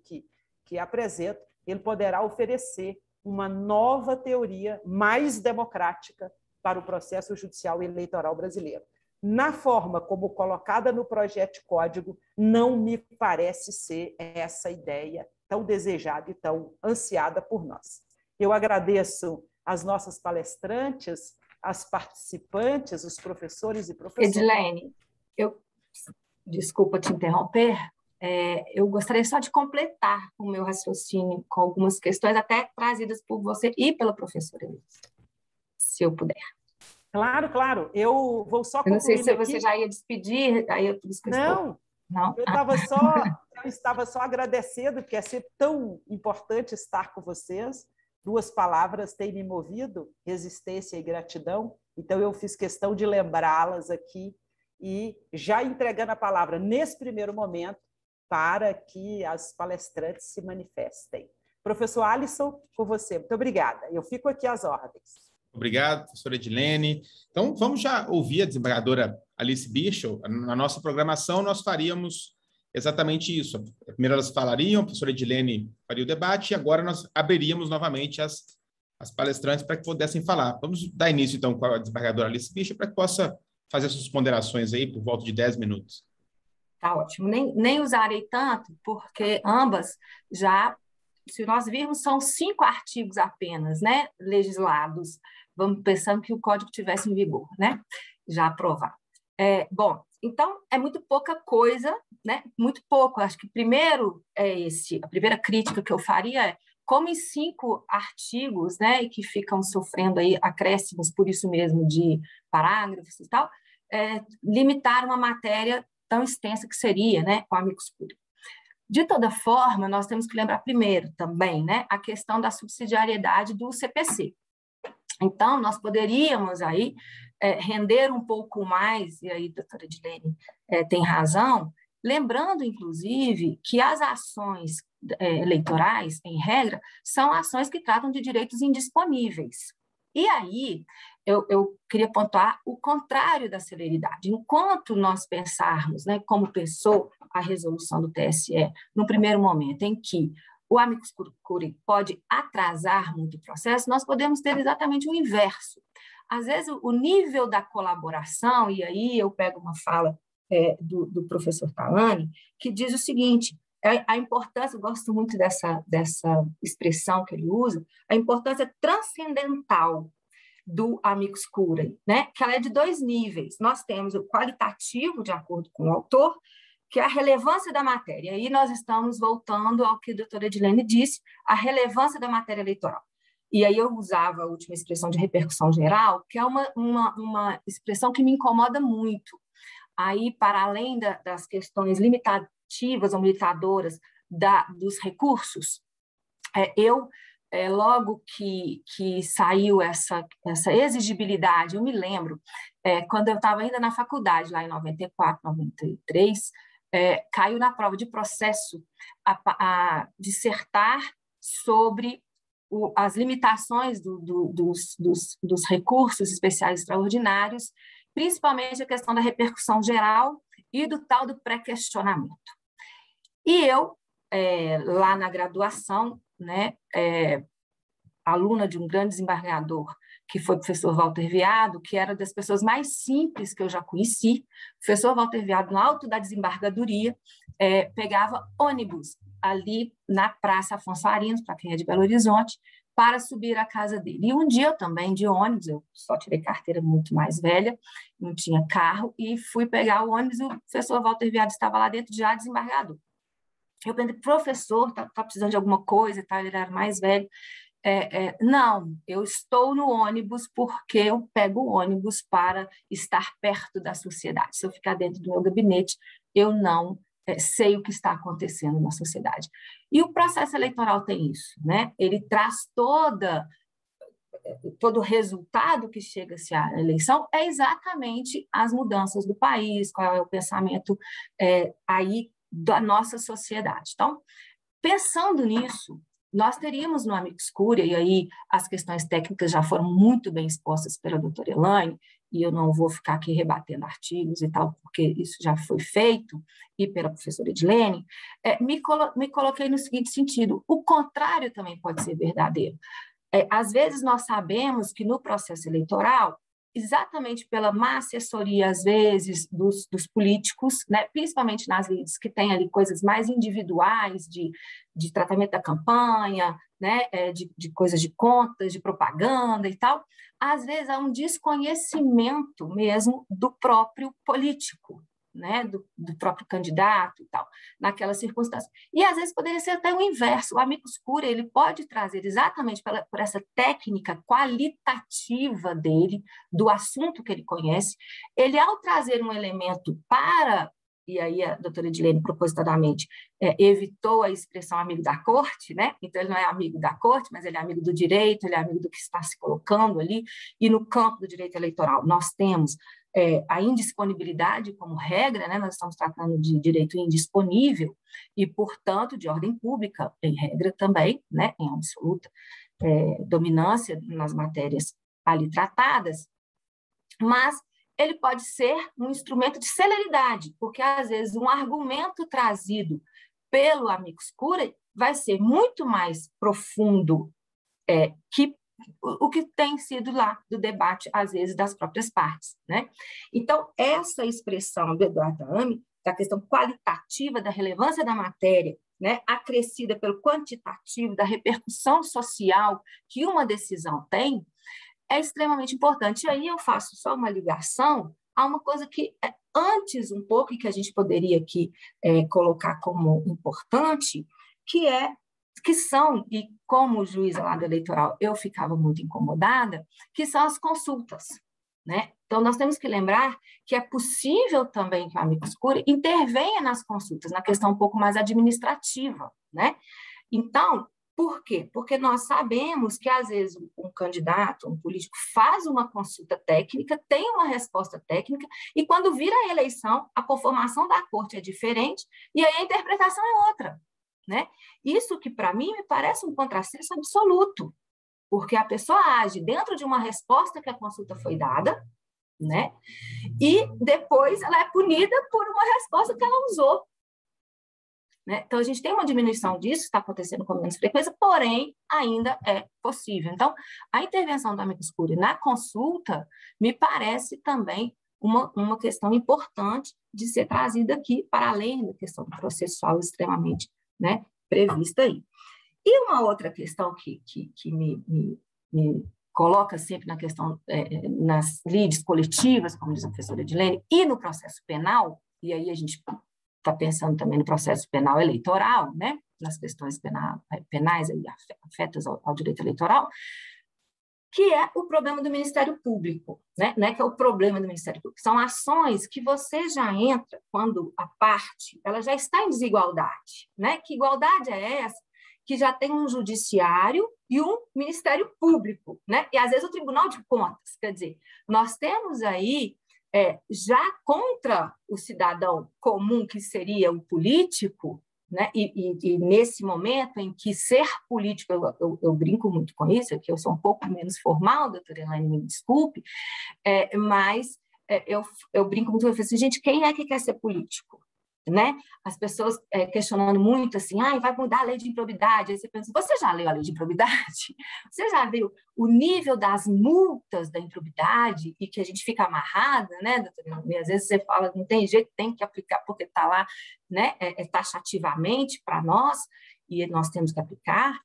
Speaker 3: que apresento, ele poderá oferecer uma nova teoria mais democrática para o processo judicial e eleitoral brasileiro. Na forma como colocada no projeto de código, não me parece ser essa ideia tão desejada e tão ansiada por nós. Eu agradeço as nossas palestrantes, as participantes, os professores e professoras.
Speaker 4: Edilene, desculpa te interromper, eu gostaria só de completar o meu raciocínio com algumas questões até trazidas por você e pela professora Elise, se eu puder.
Speaker 3: Claro, claro. Eu vou só concluir.
Speaker 4: Eu não sei se você já ia despedir, aí eu
Speaker 3: Não. Eu estava só agradecendo, porque é sempre tão importante estar com vocês. 2 palavras têm me movido, resistência e gratidão. Então, eu fiz questão de lembrá-las aqui e já entregando a palavra nesse primeiro momento para que as palestrantes se manifestem. Professor Alisson, com você. Muito obrigada. Eu fico aqui às ordens.
Speaker 1: Obrigado, professora Edilene. Então, vamos já ouvir a desembargadora Alice Birchall. Na nossa programação, nós faríamos exatamente isso. Primeiro elas falariam, a professora Edilene faria o debate, e agora nós abriríamos novamente as palestrantes para que pudessem falar. Vamos dar início, então, com a desembargadora Alice Birchall, para que possa fazer suas ponderações aí por volta de 10 minutos.
Speaker 4: Tá ótimo. Nem usarei tanto, porque ambas já, se nós virmos, são 5 artigos apenas, né, legislados. Vamos pensando que o código tivesse em vigor, né, já aprovado. Bom, então, é muito pouca coisa, né, muito pouco. Acho que primeiro a primeira crítica que eu faria é como em 5 artigos, né, que ficam sofrendo aí acréscimos, por isso mesmo, de parágrafos e tal, limitar uma matéria tão extensa que seria, né, o amicus curiae. De toda forma, nós temos que lembrar primeiro também, né, a questão da subsidiariedade do CPC. Então, nós poderíamos aí render um pouco mais, e aí a doutora Edilene tem razão, lembrando, inclusive, que as ações eleitorais, em regra, são ações que tratam de direitos indisponíveis. E aí, eu queria pontuar o contrário da celeridade. Enquanto nós pensarmos, né, como pensou a resolução do TSE, no primeiro momento em que o amicus curiae pode atrasar muito o processo, nós podemos ter exatamente o inverso. Às vezes, o nível da colaboração, e aí eu pego uma fala do professor Talani, que diz o seguinte, a importância, eu gosto muito dessa expressão que ele usa, a importância transcendental do amicus curiae, né? Que ela é de 2 níveis. Nós temos o qualitativo, de acordo com o autor, que é a relevância da matéria. E aí nós estamos voltando ao que a doutora Edilene disse, a relevância da matéria eleitoral. E aí eu usava a última expressão de repercussão geral, que é uma expressão que me incomoda muito. Aí, para além das questões limitativas ou limitadoras dos recursos, logo que saiu essa exigibilidade, eu me lembro, quando eu estava ainda na faculdade, lá em 94, 93, caiu na prova de processo a dissertar sobre as limitações dos recursos especiais extraordinários, principalmente a questão da repercussão geral e do tal do pré-questionamento. E eu, lá na graduação, né, aluna de um grande desembargador, que foi o professor Walter Veado, que era das pessoas mais simples que eu já conheci. O professor Walter Veado, no alto da desembargadoria, pegava ônibus ali na Praça Afonso Arinos, para quem é de Belo Horizonte, para subir à casa dele. E um dia eu também, de ônibus, eu só tirei carteira muito mais velha, não tinha carro, e fui pegar o ônibus e o professor Walter Veado estava lá dentro, já desembargador. Eu perguntei, professor, tá precisando de alguma coisa e tal, ele era mais velho. Não, eu estou no ônibus porque eu pego o ônibus para estar perto da sociedade. Se eu ficar dentro do meu gabinete, eu não sei o que está acontecendo na sociedade. E o processo eleitoral tem isso, né? Ele traz todo o resultado que chega-se à eleição é exatamente as mudanças do país, qual é o pensamento aí da nossa sociedade. Então, pensando nisso, nós teríamos no amicus curiae, e aí as questões técnicas já foram muito bem expostas pela doutora Elaine, e eu não vou ficar aqui rebatendo artigos e tal, porque isso já foi feito, e pela professora Edilene, me coloquei no seguinte sentido, o contrário também pode ser verdadeiro. Às vezes nós sabemos que no processo eleitoral, exatamente pela má assessoria, às vezes, dos políticos, né, principalmente nas lides que têm ali coisas mais individuais de tratamento da campanha, né, de coisas de contas, de propaganda e tal, às vezes há um desconhecimento mesmo do próprio político, né, do próprio candidato e tal, naquela circunstância. E, às vezes, poderia ser até o inverso. O amicus curiae, ele pode trazer exatamente por essa técnica qualitativa dele, do assunto que ele conhece, ele, ao trazer um elemento para, e aí a doutora Edilene, propositadamente, evitou a expressão amigo da corte, né? Então, ele não é amigo da corte, mas ele é amigo do direito, ele é amigo do que está se colocando ali, e no campo do direito eleitoral nós temos a indisponibilidade como regra, né? Nós estamos tratando de direito indisponível e, portanto, de ordem pública, em regra também, né? Em absoluta dominância nas matérias ali tratadas, mas ele pode ser um instrumento de celeridade, porque, às vezes, um argumento trazido pelo amicus curiae vai ser muito mais profundo que o que tem sido lá do debate, às vezes, das próprias partes, né? Então, essa expressão do Eduardo Ame, da questão qualitativa da relevância da matéria, né, acrescida pelo quantitativo da repercussão social que uma decisão tem, é extremamente importante. E aí eu faço só uma ligação a uma coisa que antes um pouco, e que a gente poderia aqui colocar como importante, que são, e como juíza lá do eleitoral eu ficava muito incomodada, que são as consultas, né? Então, nós temos que lembrar que é possível também que o amicus curiae intervenha nas consultas, na questão um pouco mais administrativa, né? Então, por quê? Porque nós sabemos que, às vezes, um candidato, um político, faz uma consulta técnica, tem uma resposta técnica, e quando vira a eleição, a conformação da corte é diferente, e aí a interpretação é outra, né? Isso que, para mim, me parece um contrassenso absoluto, porque a pessoa age dentro de uma resposta que a consulta foi dada, né? E depois ela é punida por uma resposta que ela usou, né? Então, a gente tem uma diminuição disso, está acontecendo com menos frequência, porém, ainda é possível. Então, a intervenção do amicus curiae na consulta me parece também uma questão importante de ser trazida aqui, para além da questão processual extremamente, né, prevista aí. E uma outra questão que me coloca sempre na questão, nas lides coletivas, como diz a professora Edilene, e no processo penal, e aí a gente está pensando também no processo penal eleitoral, né, nas questões penais aí, afetas ao direito eleitoral, que é o problema do Ministério Público, né? Não é que é o problema do Ministério Público, são ações que você já entra quando a parte ela já está em desigualdade, né? Que igualdade é essa? Que já tem um judiciário e um Ministério Público, né? E às vezes o Tribunal de Contas, quer dizer, nós temos aí já contra o cidadão comum, que seria o político, né? E nesse momento em que ser político, eu brinco muito com isso, que eu sou um pouco menos formal, doutora Elaine, me desculpe, mas eu brinco muito, eu falo assim, gente, quem é que quer ser político? Né? As pessoas questionando muito assim, vai mudar a lei de improbidade. Aí você pensa, você já leu a lei de improbidade? Você já viu o nível das multas da improbidade e que a gente fica amarrada, né, doutora? E às vezes você fala, não tem jeito, tem que aplicar porque está lá, né, taxativamente para nós e nós temos que aplicar.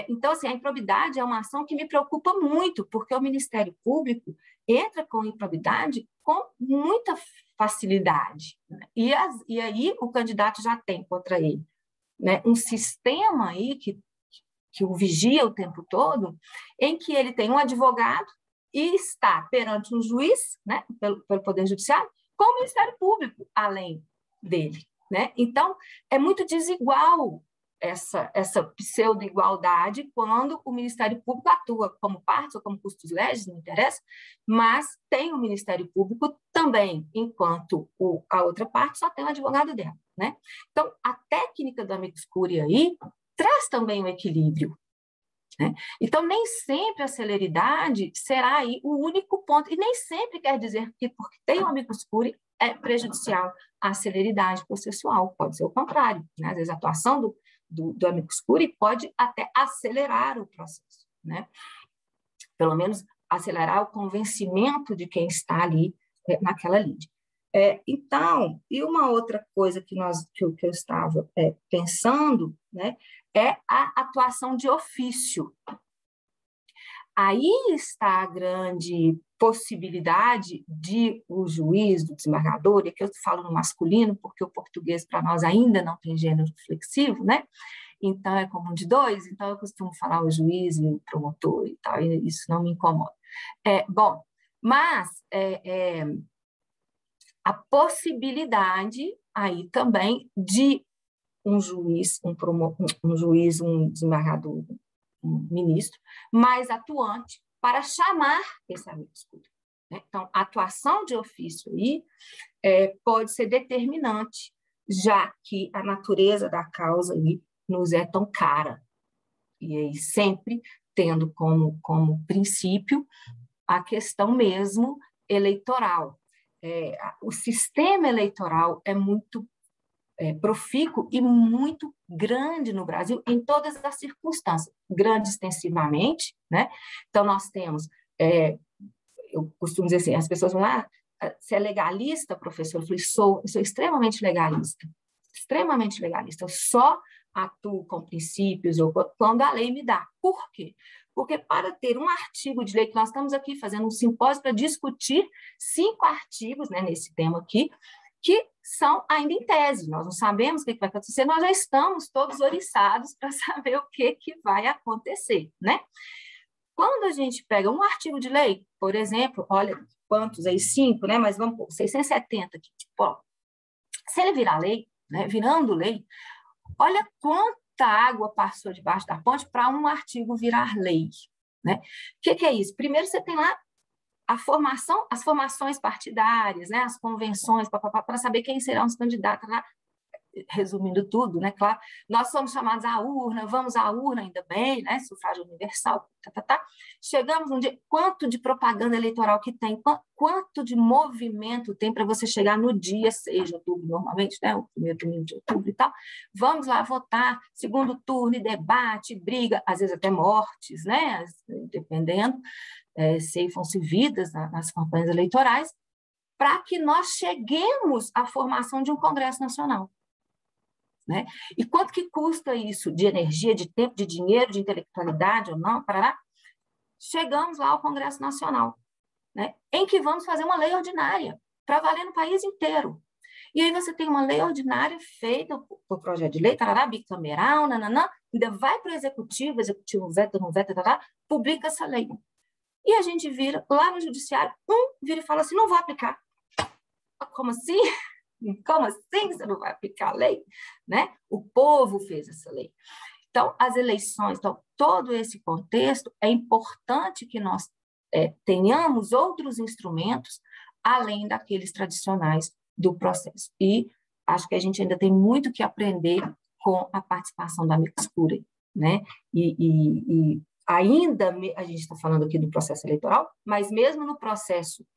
Speaker 4: Então, assim, a improbidade é uma ação que me preocupa muito, porque o Ministério Público entra com improbidade com muita facilidade, né? E aí o candidato já tem contra ele, né, um sistema aí que o vigia o tempo todo, em que ele tem um advogado e está perante um juiz, né, pelo Poder Judiciário, com o Ministério Público além dele, né? Então, é muito desigual essa pseudo-igualdade quando o Ministério Público atua como parte ou como custos legis, não interessa, mas tem o Ministério Público também, enquanto a outra parte só tem o advogado dela, né? Então, a técnica do amicus curiae aí traz também um equilíbrio, né? Então, nem sempre a celeridade será aí o único ponto, e nem sempre quer dizer que porque tem o amicus curiae é prejudicial à celeridade processual, pode ser o contrário, né? Às vezes a atuação do amicus curiae pode até acelerar o processo, né? Pelo menos acelerar o convencimento de quem está ali naquela lide. Então, e uma outra coisa que eu estava pensando, né, é a atuação de ofício. Aí está a grande possibilidade de o juiz, do desembargador, e aqui eu falo no masculino, porque o português para nós ainda não tem gênero reflexivo, né? Então é comum de dois, então eu costumo falar o juiz e o promotor e tal, e isso não me incomoda. Bom, mas a possibilidade aí também de um juiz, um desembargador, um ministro, mais atuante para chamar esse amicus curiae, né? Então, a atuação de ofício aí pode ser determinante, já que a natureza da causa aí nos é tão cara. E aí sempre tendo como princípio a questão mesmo eleitoral. O sistema eleitoral é muito profícuo e muito grande no Brasil em todas as circunstâncias, grande extensivamente, né? Então, nós temos, eu costumo dizer assim, as pessoas vão lá, você é legalista, professor? Eu falei, sou extremamente legalista, eu só atuo com princípios ou quando a lei me dá. Por quê? Porque para ter um artigo de lei, que nós estamos aqui fazendo um simpósio para discutir 5 artigos, né, nesse tema aqui, que são ainda em tese, nós não sabemos o que vai acontecer, nós já estamos todos oriçados para saber o que vai acontecer, né? Quando a gente pega um artigo de lei, por exemplo, olha quantos aí, 5, né? Mas vamos pôr 670 aqui, tipo, ó, se ele virar lei, né, virando lei, olha quanta água passou debaixo da ponte para um artigo virar lei, né? O que é isso? Primeiro você tem lá as formações partidárias, né, as convenções, para saber quem serão os candidatos lá. resumindo tudo, né? Claro, nós somos chamados à urna, vamos à urna, ainda bem, né? Sufrágio universal, Chegamos um dia, quanto de propaganda eleitoral que tem, quanto de movimento tem para você chegar no dia 6 de outubro, normalmente, né? O primeiro domingo de outubro e tal. Vamos lá votar, segundo turno, e debate, briga, às vezes até mortes, né? Dependendo, ceifam-se vidas nas campanhas eleitorais, para que nós cheguemos à formação de um Congresso Nacional. Né? E quanto que custa isso de energia, de tempo, de dinheiro, de intelectualidade ou não? Parará? Chegamos lá ao Congresso Nacional, né? Em que vamos fazer uma lei ordinária para valer no país inteiro. E aí você tem uma lei ordinária feita por projeto de lei, tarará, bicameral, nananã, ainda vai para o executivo veta, não veta, tarará, publica essa lei. E a gente vira lá no judiciário, vira e fala assim, não vou aplicar. Como assim? Como assim você não vai aplicar a lei? Né? O povo fez essa lei. Então, as eleições, então, todo esse contexto, é importante que nós tenhamos outros instrumentos além daqueles tradicionais do processo. E acho que a gente ainda tem muito que aprender com a participação da Amicus Curiae, né? E ainda a gente está falando aqui do processo eleitoral, mas mesmo no processo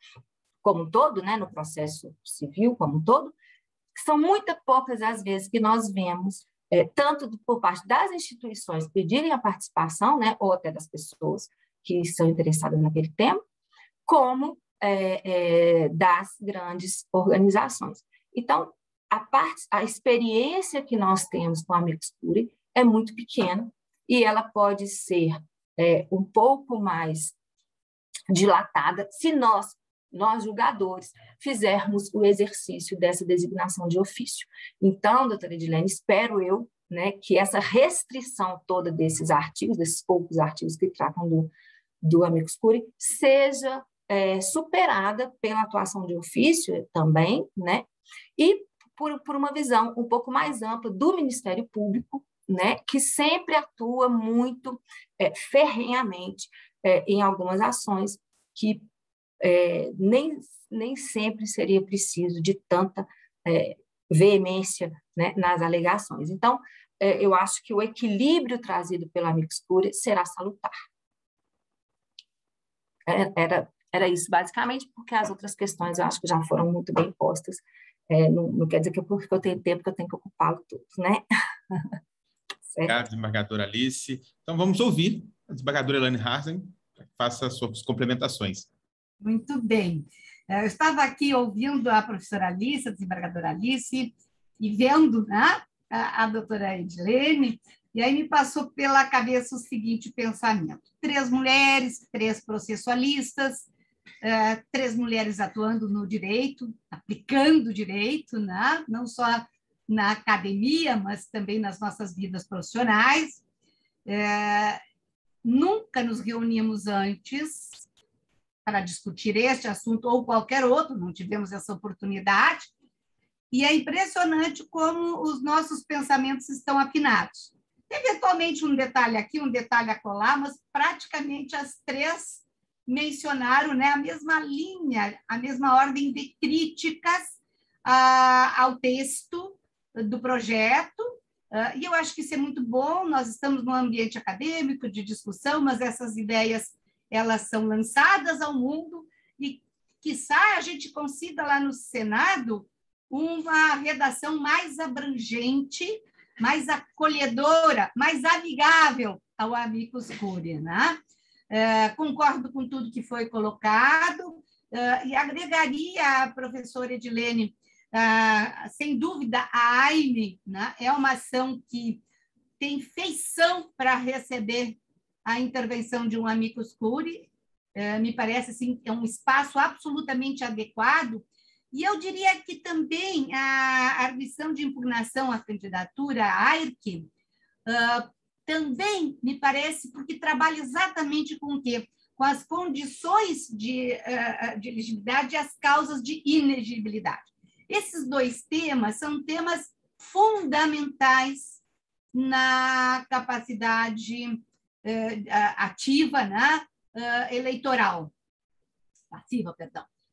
Speaker 4: como um todo, né, no processo civil como um todo, são muito poucas as vezes que nós vemos, tanto por parte das instituições pedirem a participação, né, ou até das pessoas que são interessadas naquele tema, como das grandes organizações. Então, a experiência que nós temos com a Amicus Curiae é muito pequena e ela pode ser um pouco mais dilatada se nós julgadores, fizermos o exercício dessa designação de ofício. Então, doutora Edilene, espero eu, né, que essa restrição toda desses artigos, desses poucos artigos que tratam do Amicus Curiae, seja superada pela atuação de ofício também, né, e por uma visão um pouco mais ampla do Ministério Público, né, que sempre atua muito ferrenhamente em algumas ações que nem sempre seria preciso de tanta veemência, né, nas alegações. Então, eu acho que o equilíbrio trazido pela Amicus Curiae será salutar. Era isso, basicamente, porque as outras questões eu acho que já foram muito bem postas. Não quer dizer que porque eu tenho tempo que eu tenho que ocupá-lo tudo, né?
Speaker 1: Obrigado, desembargadora Alice. Então, vamos ouvir a desembargadora Elaine Harzen, para que faça as suas complementações.
Speaker 2: Muito bem. Eu estava aqui ouvindo a professora Alice, a desembargadora Alice, e vendo, né, a doutora Edilene, e aí me passou pela cabeça o seguinte pensamento: 3 mulheres, 3 processualistas, 3 mulheres atuando no direito, aplicando o direito, né, não só na academia, mas também nas nossas vidas profissionais. Nunca nos reunimos antes para discutir este assunto ou qualquer outro, não tivemos essa oportunidade, e é impressionante como os nossos pensamentos estão afinados. Eventualmente, um detalhe aqui, um detalhe acolá, mas praticamente as 3 mencionaram, né, a mesma linha, a mesma ordem de críticas ao texto do projeto, e eu acho que isso é muito bom. Nós estamos num ambiente acadêmico de discussão, mas essas ideias elas são lançadas ao mundo e, quiçá, a gente consiga lá no Senado uma redação mais abrangente, mais acolhedora, mais amigável ao Amicus Curiae, né? Concordo com tudo que foi colocado e agregaria a professora Edilene, sem dúvida, a AIME, né? É uma ação que tem feição para receber a intervenção de um Amicus Curiae, me parece assim, é um espaço absolutamente adequado, e eu diria que também a arguição de impugnação à candidatura, a AIRC, também me parece, porque trabalha exatamente com o quê? Com as condições de elegibilidade e as causas de inegibilidade. Esses 2 temas são temas fundamentais na capacidade ativa, né?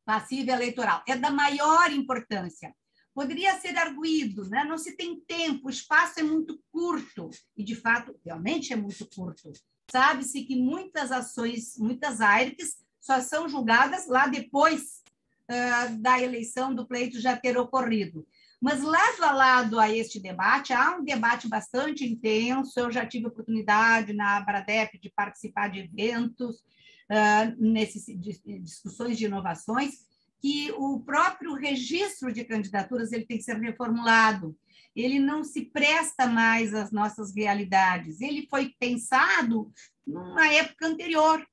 Speaker 2: Passiva eleitoral. É da maior importância, poderia ser arguído, né? Não se tem tempo, o espaço é muito curto, e, de fato, realmente é muito curto. Sabe-se que muitas ações, muitas AIRCs, só são julgadas lá depois da eleição, do pleito já ter ocorrido. Mas, lado a lado a este debate, há um debate bastante intenso. Eu já tive oportunidade na Abradep de participar de eventos, nessas discussões de inovações, que o próprio registro de candidaturas ele tem que ser reformulado. Ele não se presta mais às nossas realidades. Ele foi pensado numa época anterior,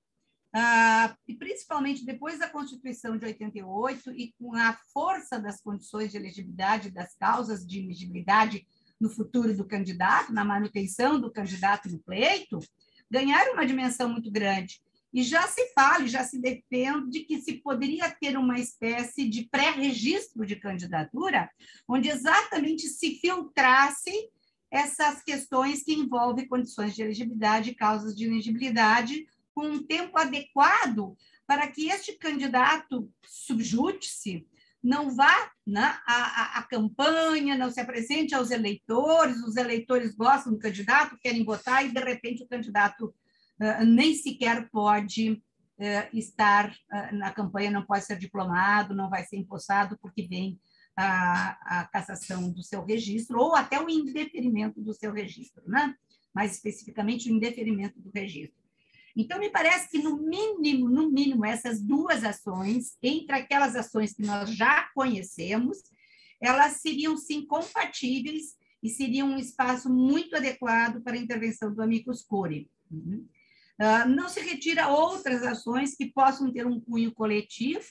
Speaker 2: e principalmente depois da Constituição de 88 e com a força das condições de elegibilidade, das causas de elegibilidade no futuro do candidato, na manutenção do candidato no pleito, ganharam uma dimensão muito grande. E já se fala, já se defende que se poderia ter uma espécie de pré-registro de candidatura, onde exatamente se filtrasse essas questões que envolvem condições de elegibilidade e causas de inelegibilidade, com um tempo adequado para que este candidato subjúdice não vá à campanha, não se apresente aos eleitores, os eleitores gostam do candidato, querem votar, e, de repente, o candidato nem sequer pode estar na campanha, não pode ser diplomado, não vai ser empossado, porque vem a cassação do seu registro, ou até o indeferimento do seu registro, né? Mais especificamente, o indeferimento do registro. Então, me parece que, no mínimo, essas duas ações, entre aquelas ações que nós já conhecemos, elas seriam, sim, compatíveis e seriam um espaço muito adequado para a intervenção do amicus curiae. Não se retira outras ações que possam ter um cunho coletivo.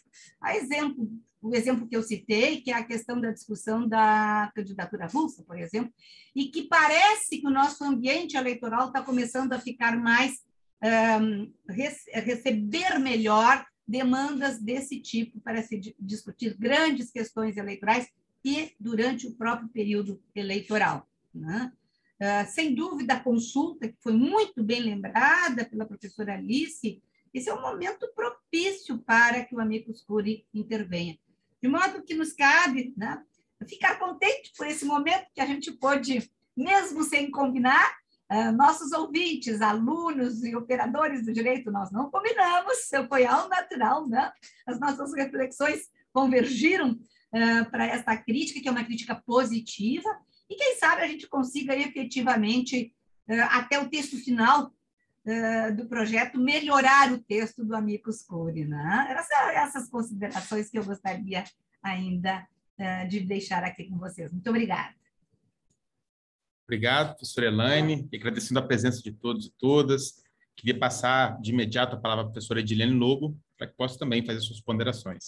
Speaker 2: O exemplo que eu citei, que é a questão da discussão da candidatura russa, por exemplo, e que parece que o nosso ambiente eleitoral está começando a ficar mais receber melhor demandas desse tipo para se discutir grandes questões eleitorais e durante o próprio período eleitoral, né? Sem dúvida, a consulta, que foi muito bem lembrada pela professora Alice, esse é um momento propício para que o amicus curiae intervenha. De modo que nos cabe, né, ficar contente por esse momento que a gente pôde, mesmo sem combinar, nossos ouvintes, alunos e operadores do direito, nós não combinamos, foi ao natural, né? As nossas reflexões convergiram para esta crítica, que é uma crítica positiva, e quem sabe a gente consiga efetivamente, até o texto final do projeto, melhorar o texto do amicus curiae, né? Essas considerações que eu gostaria ainda de deixar aqui com vocês. Muito obrigada.
Speaker 1: Obrigado, professora Elaine, e agradecendo a presença de todos e todas. Queria passar de imediato a palavra à professora Edilene Lobo, para que possa também fazer suas ponderações.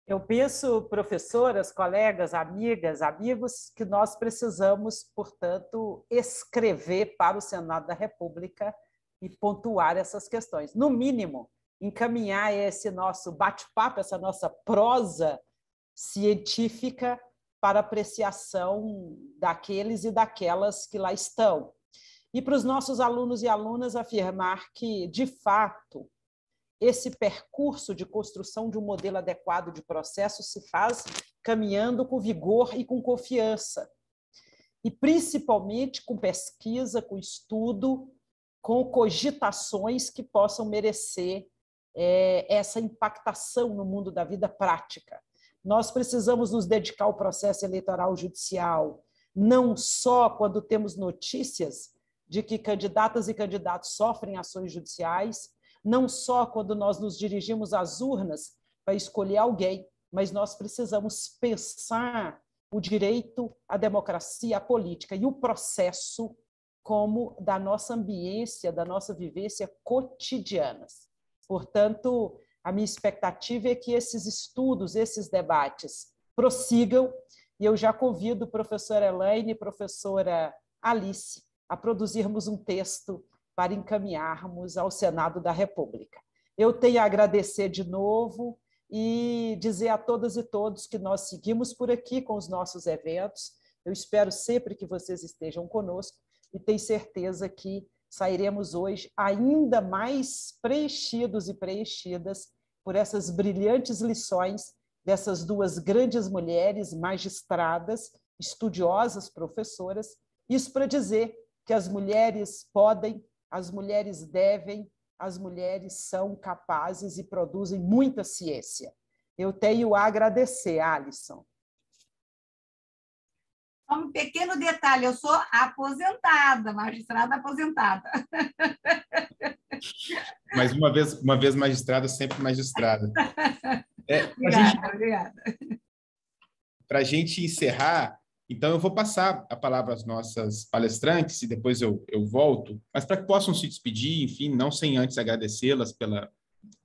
Speaker 3: Eu penso, professoras, colegas, amigas, amigos, que nós precisamos, portanto, escrever para o Senado da República e pontuar essas questões. No mínimo, encaminhar esse nosso bate-papo, essa nossa prosa científica para apreciação daqueles e daquelas que lá estão. E para os nossos alunos e alunas afirmar que, de fato, esse percurso de construção de um modelo adequado de processo se faz caminhando com vigor e com confiança. E, principalmente, com pesquisa, com estudo, com cogitações que possam merecer essa impactação no mundo da vida prática. Nós precisamos nos dedicar ao processo eleitoral judicial, não só quando temos notícias de que candidatas e candidatos sofrem ações judiciais, não só quando nós nos dirigimos às urnas para escolher alguém, mas nós precisamos pensar o direito, a democracia, a política e o processo como da nossa ambiência, da nossa vivência cotidianas. Portanto, a minha expectativa é que esses estudos, esses debates prossigam, e eu já convido a professora Elaine e a professora Alice a produzirmos um texto para encaminharmos ao Senado da República. Eu tenho a agradecer de novo e dizer a todas e todos que nós seguimos por aqui com os nossos eventos. Eu espero sempre que vocês estejam conosco e tenho certeza que sairemos hoje ainda mais preenchidos e preenchidas por essas brilhantes lições dessas duas grandes mulheres magistradas, estudiosas, professoras. Isso para dizer que as mulheres podem, as mulheres devem, as mulheres são capazes e produzem muita ciência. Eu tenho a agradecer, Alisson.
Speaker 2: Um pequeno detalhe, eu sou aposentada, magistrada aposentada.
Speaker 1: Mas uma vez magistrada, sempre magistrada.
Speaker 2: Obrigada.
Speaker 1: Para a gente encerrar, então eu vou passar a palavra às nossas palestrantes e depois eu volto, mas para que possam se despedir, enfim, não sem antes agradecê-las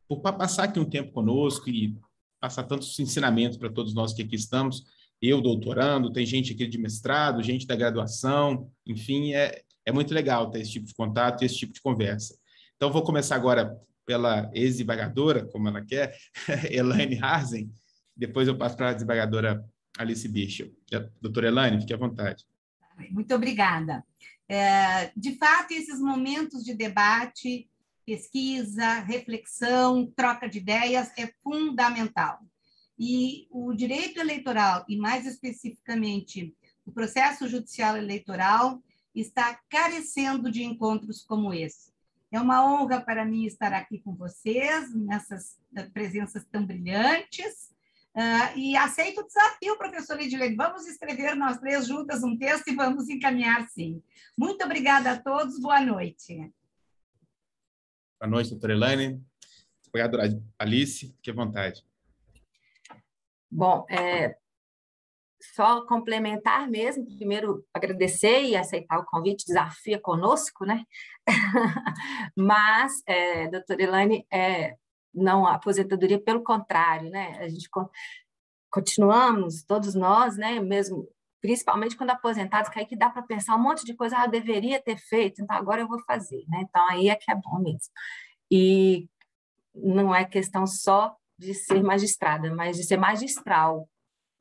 Speaker 1: por passar aqui um tempo conosco e passar tantos ensinamentos para todos nós que aqui estamos. Eu doutorando, tem gente aqui de mestrado, gente da graduação, enfim, é muito legal ter esse tipo de contato e esse tipo de conversa. Então, vou começar agora pela ex-desembargadora, como ela quer, Elaine Harzen, depois eu passo para a desembargadora Alice Bishop. Doutora Elaine, fique à vontade.
Speaker 2: Muito obrigada. De fato, esses momentos de debate, pesquisa, reflexão, troca de ideias é fundamental. E o direito eleitoral, e mais especificamente o processo judicial eleitoral, está carecendo de encontros como esse. É uma honra para mim estar aqui com vocês, nessas presenças tão brilhantes, e aceito o desafio, professor Edilene. Vamos escrever nós três juntas um texto e vamos encaminhar, sim. Muito obrigada a todos, boa noite.
Speaker 1: Boa noite, doutora Elaine. Desembargadora Alice, fique à vontade.
Speaker 4: Bom, só complementar mesmo, primeiro agradecer e aceitar o convite, desafia conosco, né? Mas, doutora Elaine, não a aposentadoria, pelo contrário, né? A gente continuamos, todos nós, né? Mesmo, principalmente quando aposentados, que aí que dá para pensar um monte de coisa, eu deveria ter feito, então agora eu vou fazer, né? Então aí é que é bom mesmo. E não é questão só de ser magistrada, mas de ser magistral.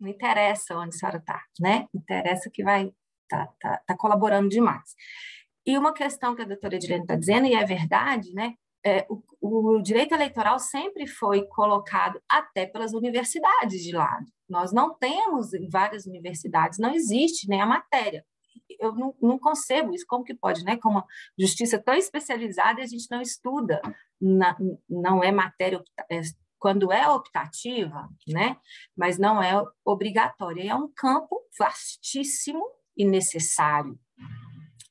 Speaker 4: Não interessa onde a senhora está, né? Interessa que vai tá colaborando demais. E uma questão que a doutora Edilene está dizendo, e é verdade, né? O direito eleitoral sempre foi colocado até pelas universidades de lado. Nós não temos, em várias universidades, não existe nem a matéria. Eu não concebo isso, como que pode, né? Com uma justiça tão especializada, a gente não estuda, não é matéria, quando é optativa, né? Mas não é obrigatória. É um campo vastíssimo e necessário,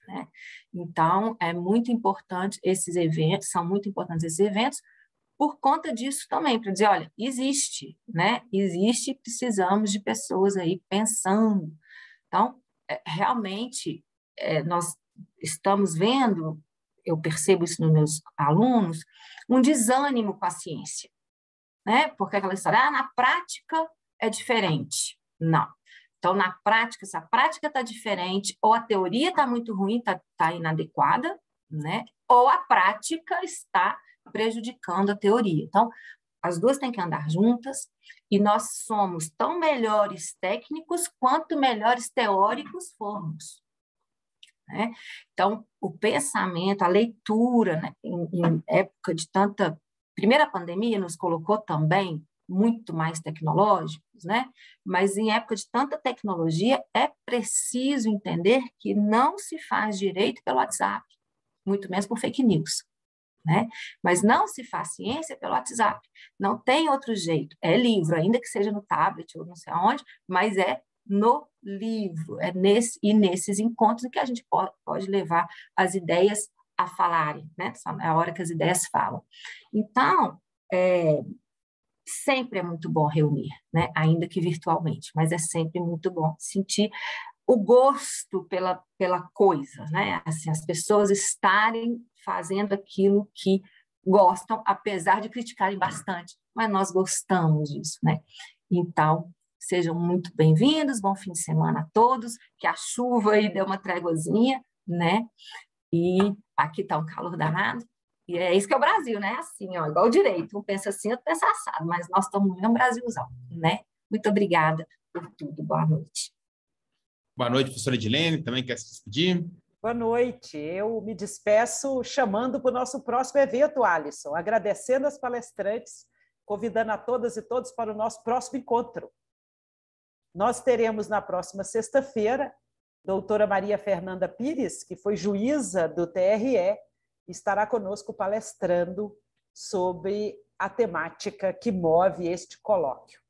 Speaker 4: né? Então, é muito importante esses eventos, são muito importantes esses eventos, por conta disso também, para dizer, olha, existe, né? Existe, precisamos de pessoas aí pensando. Então, realmente, nós estamos vendo, eu percebo isso nos meus alunos, um desânimo com a ciência, né? Porque aquela história, na prática é diferente. Não. Então, na prática, se a prática está diferente, ou a teoria está muito ruim, está inadequada, né? Ou a prática está prejudicando a teoria. Então, as duas têm que andar juntas, e nós somos tão melhores técnicos quanto melhores teóricos formos, né? Então, o pensamento, a leitura, né? Em época de tanta... Primeira pandemia nos colocou também muito mais tecnológicos, né? Mas em época de tanta tecnologia, é preciso entender que não se faz direito pelo WhatsApp, muito menos por fake news, né? Mas não se faz ciência pelo WhatsApp, não tem outro jeito. É livro, ainda que seja no tablet ou não sei aonde, mas é no livro, nesses encontros que a gente pode levar as ideias a falarem, né? É a hora que as ideias falam. Então, sempre é muito bom reunir, né? Ainda que virtualmente, mas é sempre muito bom sentir o gosto pela coisa, né? Assim, as pessoas estarem fazendo aquilo que gostam, apesar de criticarem bastante, mas nós gostamos disso, né? Então, sejam muito bem-vindos, bom fim de semana a todos, que a chuva aí deu uma tréguazinha, né? E aqui está um calor danado, e é isso que é o Brasil, né? Assim, ó, igual o direito, um pensa assim, outro pensa assado, mas nós estamos no Brasilzão, né? Muito obrigada por tudo, boa noite.
Speaker 1: Boa noite, professora Edilene, também quer se despedir?
Speaker 3: Boa noite, eu me despeço chamando para o nosso próximo evento, Alisson, agradecendo as palestrantes convidando a todas e todos para o nosso próximo encontro. Nós teremos na próxima sexta-feira doutora Maria Fernanda Pires, que foi juíza do TRE, estará conosco palestrando sobre a temática que move este colóquio.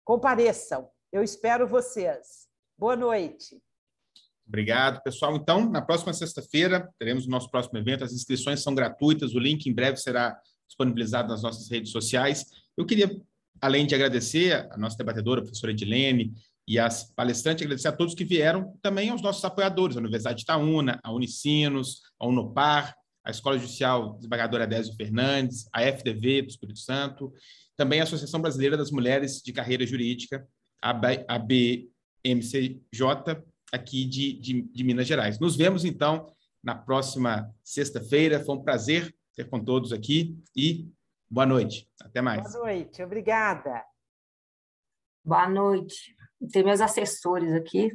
Speaker 3: Compareçam, eu espero vocês. Boa noite.
Speaker 1: Obrigado, pessoal. Então, na próxima sexta-feira, teremos o nosso próximo evento. As inscrições são gratuitas, o link em breve será disponibilizado nas nossas redes sociais. Eu queria, além de agradecer a nossa debatedora, a professora Edilene, e as palestrantes, agradecer a todos que vieram, também aos nossos apoiadores, a Universidade de Itaúna, a Unicinos, a Unopar, a Escola Judicial Desembargadora Adésio Fernandes, a FDV do Espírito Santo, também a Associação Brasileira das Mulheres de Carreira Jurídica, a BMCJ, aqui de Minas Gerais. Nos vemos, então, na próxima sexta-feira. Foi um prazer ter com todos aqui e boa noite. Até mais.
Speaker 3: Boa noite, obrigada.
Speaker 4: Boa noite. Tem meus assessores aqui.